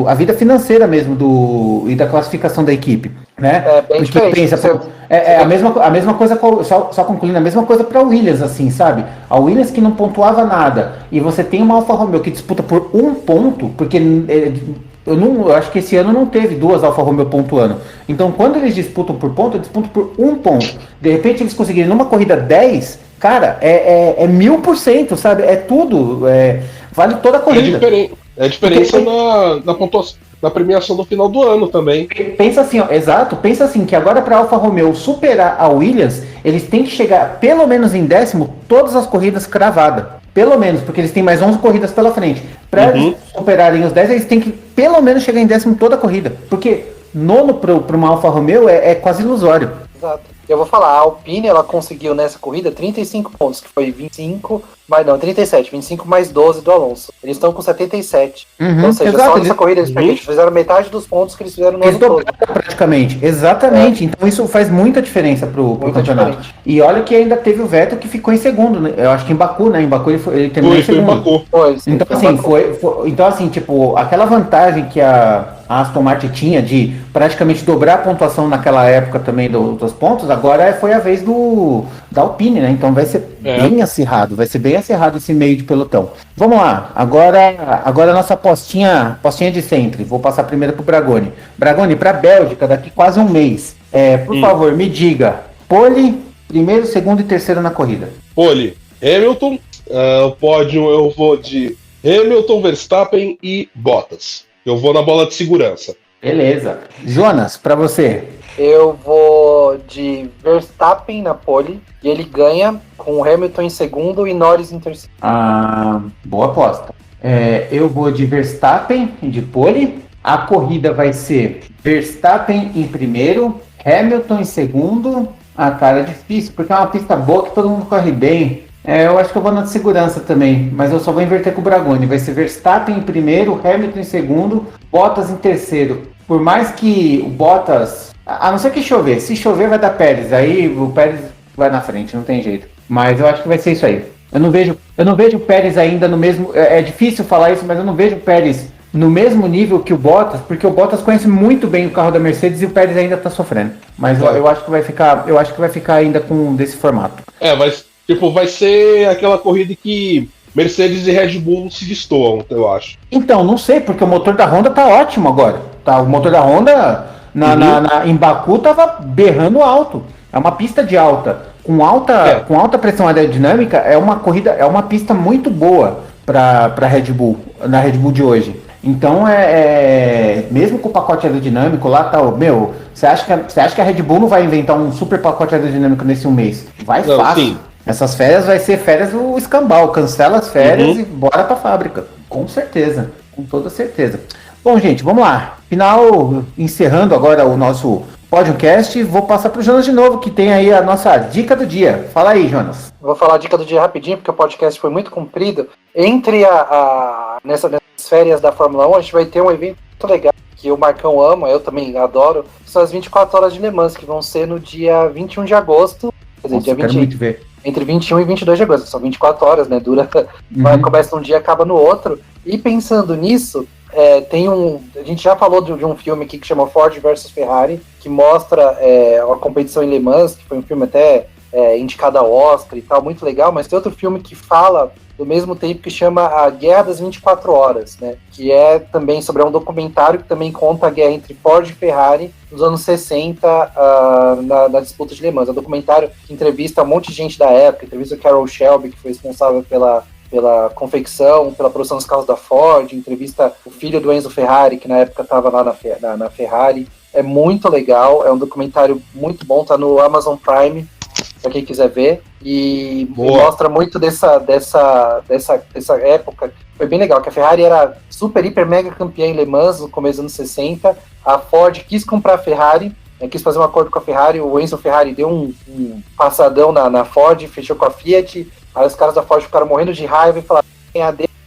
a vida financeira mesmo e da classificação da equipe, né? Porque pensa, a mesma coisa, só concluindo, a mesma coisa para a Williams, assim, sabe? A Williams que não pontuava nada, e você tem uma Alfa Romeo que disputa por 1 ponto, porque eu acho que esse ano não teve 2 Alfa Romeo pontuando. Então, quando eles disputam por ponto, eles disputam por 1 ponto. De repente, eles conseguirem numa corrida 10, cara, é 1000%, sabe? É tudo, vale toda a corrida. É a diferença na pontuação, na premiação do final do ano também. Pensa assim, ó, exato, pensa assim, que agora para a Alfa Romeo superar a Williams, eles têm que chegar pelo menos em 10º todas as corridas cravadas. Pelo menos, porque eles têm mais 11 corridas pela frente. Para eles superarem os 10, eles têm que pelo menos chegar em 10º toda a corrida. Porque nono para uma Alfa Romeo é quase ilusório. Exato. Eu vou falar, a Alpine, ela conseguiu nessa corrida 35 pontos, que foi 37, 25 mais 12 do Alonso. Eles estão com 77. Ou seja, exato, só nessa corrida eles fizeram metade dos pontos que eles fizeram no ano todo. Praticamente, exatamente. Então isso faz muita diferença pro campeonato. Diferente. E olha que ainda teve o Vettel que ficou em segundo, né? Eu acho que em Baku, né? Em Baku ele terminou em segundo. Em Baku. Então assim, então assim, tipo, aquela vantagem que a Aston Martin tinha de praticamente dobrar a pontuação naquela época também dos pontos, agora foi a vez da Alpine, né? Então vai ser bem acirrado, esse meio de pelotão. Vamos lá, agora a nossa apostinha de sempre. Vou passar primeiro pro Bragoni. Bragoni, pra Bélgica, daqui quase um mês. Por favor, me diga, pole, primeiro, segundo e terceiro na corrida. Pole, Hamilton, o pódio eu vou de Hamilton, Verstappen e Bottas. Eu vou na bola de segurança. Beleza. Jonas, pra você. Eu vou de Verstappen na pole e ele ganha com o Hamilton em segundo e Norris em terceiro. Boa aposta. Eu vou de Verstappen de pole. A corrida vai ser Verstappen em primeiro, Hamilton em segundo. Cara, é difícil, porque é uma pista boa que todo mundo corre bem. Eu acho que eu vou na de segurança também, mas eu só vou inverter com o Bragoni. Vai ser Verstappen em primeiro, Hamilton em segundo, Bottas em terceiro. Por mais que o Bottas... A não ser que chover. Se chover vai dar Pérez. Aí o Pérez vai na frente, não tem jeito. Mas eu acho que vai ser isso aí. Eu não vejo o Pérez ainda no mesmo... É difícil falar isso, mas eu não vejo o Pérez no mesmo nível que o Bottas, porque o Bottas conhece muito bem o carro da Mercedes e o Pérez ainda tá sofrendo. Mas eu acho que vai ficar ainda com desse formato. Vai ser aquela corrida que Mercedes e Red Bull se destoam, eu acho. Então, não sei, porque o motor da Honda tá ótimo agora. O motor da Honda em Baku tava berrando alto. É uma pista de alta. Com alta pressão aerodinâmica, é uma pista muito boa para Red Bull, na Red Bull de hoje. Então, mesmo com o pacote aerodinâmico lá, você acha que a Red Bull não vai inventar um super pacote aerodinâmico nesse um mês? Vai fácil. Sim. Essas férias vai ser férias do escambau. Cancela as férias e bora pra fábrica. Com certeza. Com toda certeza. Bom, gente, vamos lá. Final, encerrando agora o nosso podcast, vou passar pro Jonas de novo, que tem aí a nossa dica do dia. Fala aí, Jonas. Vou falar a dica do dia rapidinho, porque o podcast foi muito comprido. Entre nessas férias da Fórmula 1, a gente vai ter um evento muito legal, que o Marcão ama, eu também adoro, que são as 24 horas de Le Mans, que vão ser no dia 21 de agosto. Quer dizer, dia 20, muito ver. Entre 21 e 22 de agosto, são 24 horas, né? Começa um dia, acaba no outro. E pensando nisso, a gente já falou de um filme aqui que chama Ford versus Ferrari, que mostra a competição em Le Mans, que foi um filme até indicado ao Oscar e tal, muito legal, mas tem outro filme que fala do mesmo tempo que chama A Guerra das 24 Horas, né? Que é também sobre um documentário que também conta a guerra entre Ford e Ferrari nos anos 60 na disputa de Le Mans. É um documentário que entrevista um monte de gente da época, entrevista o Carroll Shelby, que foi responsável pela confecção, pela produção dos carros da Ford, entrevista o filho do Enzo Ferrari, que na época estava lá na Ferrari. É muito legal, é um documentário muito bom, tá no Amazon Prime, para quem quiser ver, e mostra muito dessa época. Foi bem legal, que a Ferrari era super, hiper, mega campeã em Le Mans no começo dos anos 60, a Ford quis comprar a Ferrari, quis fazer um acordo com a Ferrari, o Enzo Ferrari deu um passadão na Ford, fechou com a Fiat, aí os caras da Ford ficaram morrendo de raiva e falaram,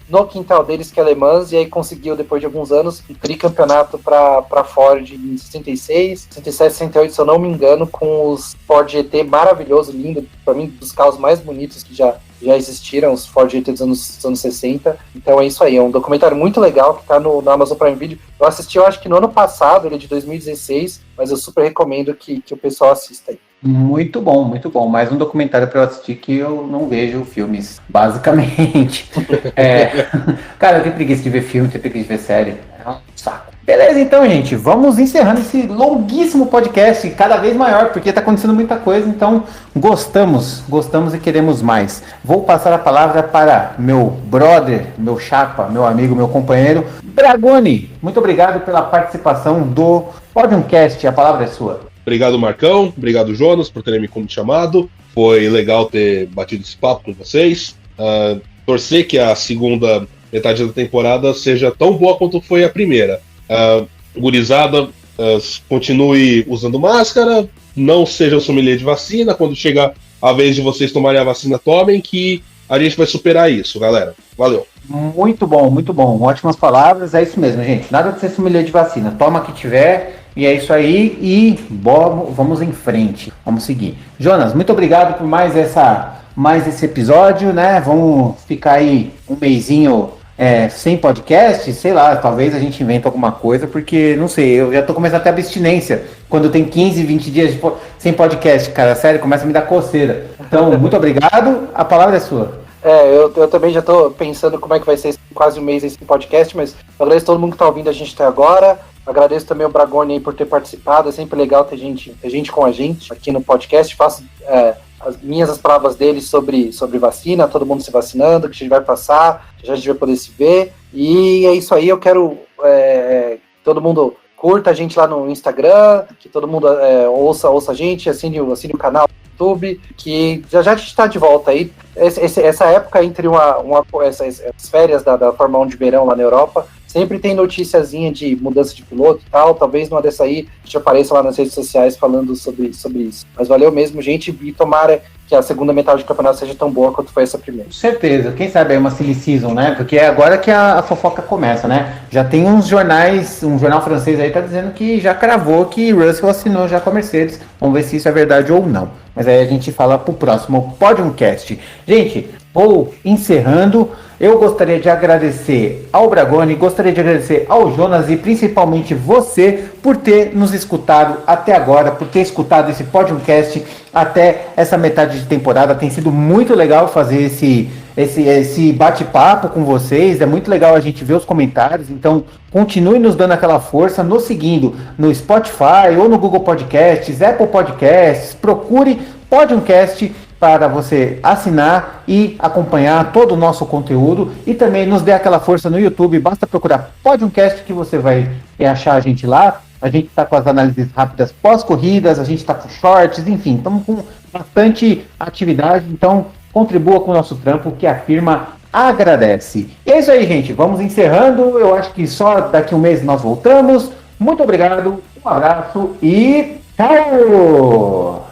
no quintal deles, que é Le Mans, e aí conseguiu, depois de alguns anos, um tricampeonato para Ford em 66, 67, 68, se eu não me engano, com os Ford GT maravilhoso, lindo, para mim, dos carros mais bonitos que já existiram, os Ford GT dos anos 60. Então é isso aí, é um documentário muito legal que tá no Amazon Prime Video. Eu assisti, eu acho que no ano passado, ele é de 2016, mas eu super recomendo que o pessoal assista aí. Muito bom. Mais um documentário para eu assistir que eu não vejo filmes, basicamente. Cara, eu tenho preguiça de ver filme, tenho preguiça de ver série. É um saco. Beleza, então, gente, vamos encerrando esse longuíssimo podcast, cada vez maior, porque tá acontecendo muita coisa, então gostamos e queremos mais. Vou passar a palavra para meu brother, meu chapa, meu amigo, meu companheiro, Bragoni. Muito obrigado pela participação do Podiumcast, a palavra é sua. Obrigado, Marcão. Obrigado, Jonas, por terem me chamado. Foi legal ter batido esse papo com vocês. Torcer que a segunda metade da temporada seja tão boa quanto foi a primeira. Gurizada, continue usando máscara, não seja sommelier de vacina. Quando chegar a vez de vocês tomarem a vacina, tomem, que a gente vai superar isso, galera. Valeu. Muito bom. Ótimas palavras. É isso mesmo, gente. Nada de ser sommelier de vacina. Toma que tiver. E é isso aí, e vamos em frente, vamos seguir. Jonas, muito obrigado por mais esse episódio, né? Vamos ficar aí um mesinho sem podcast, sei lá, talvez a gente invente alguma coisa, porque, não sei, eu já tô começando a ter abstinência quando tem 15, 20 dias sem podcast, cara, sério, começa a me dar coceira. Então, muito obrigado, a palavra é sua. Eu também já tô pensando como é que vai ser quase um mês esse podcast, mas eu agradeço todo mundo que tá ouvindo a gente até agora. Agradeço também o Bragoni aí por ter participado. É sempre legal ter gente com a gente aqui no podcast. Faço as palavras dele sobre vacina, todo mundo se vacinando, que a gente vai passar, que a gente vai poder se ver. E é isso aí, eu quero que todo mundo curta a gente lá no Instagram, que todo mundo ouça a gente, assine o canal do YouTube, que já a gente está de volta aí. Essa época entre essas férias da Fórmula 1 de verão lá na Europa, sempre tem noticiazinha de mudança de piloto e tal. Talvez numa dessa aí a gente apareça lá nas redes sociais falando sobre isso. Mas valeu mesmo, gente, e tomara que a segunda metade do campeonato seja tão boa quanto foi essa primeira. Com certeza, quem sabe é uma silly season, né? Porque é agora que a fofoca começa, né? Já tem uns jornais, um jornal francês aí tá dizendo que já cravou que Russell assinou já com a Mercedes. Vamos ver se isso é verdade ou não. Mas aí a gente fala pro próximo Podiumcast. Gente, vou encerrando. Eu gostaria de agradecer ao Bragoni, gostaria de agradecer ao Jonas e principalmente você por ter nos escutado até agora, por ter escutado esse Podiumcast até essa metade de temporada. Tem sido muito legal fazer esse bate-papo com vocês, é muito legal a gente ver os comentários, então continue nos dando aquela força, nos seguindo no Spotify ou no Google Podcasts, Apple Podcasts, procure Podiumcast para você assinar e acompanhar todo o nosso conteúdo e também nos dê aquela força no YouTube, basta procurar Podiumcast que você vai achar a gente lá. A gente está com as análises rápidas pós-corridas, a gente está com shorts, enfim, estamos com bastante atividade, então contribua com o nosso trampo que a firma agradece. E é isso aí, gente, vamos encerrando, eu acho que só daqui um mês nós voltamos. Muito obrigado, um abraço e tchau!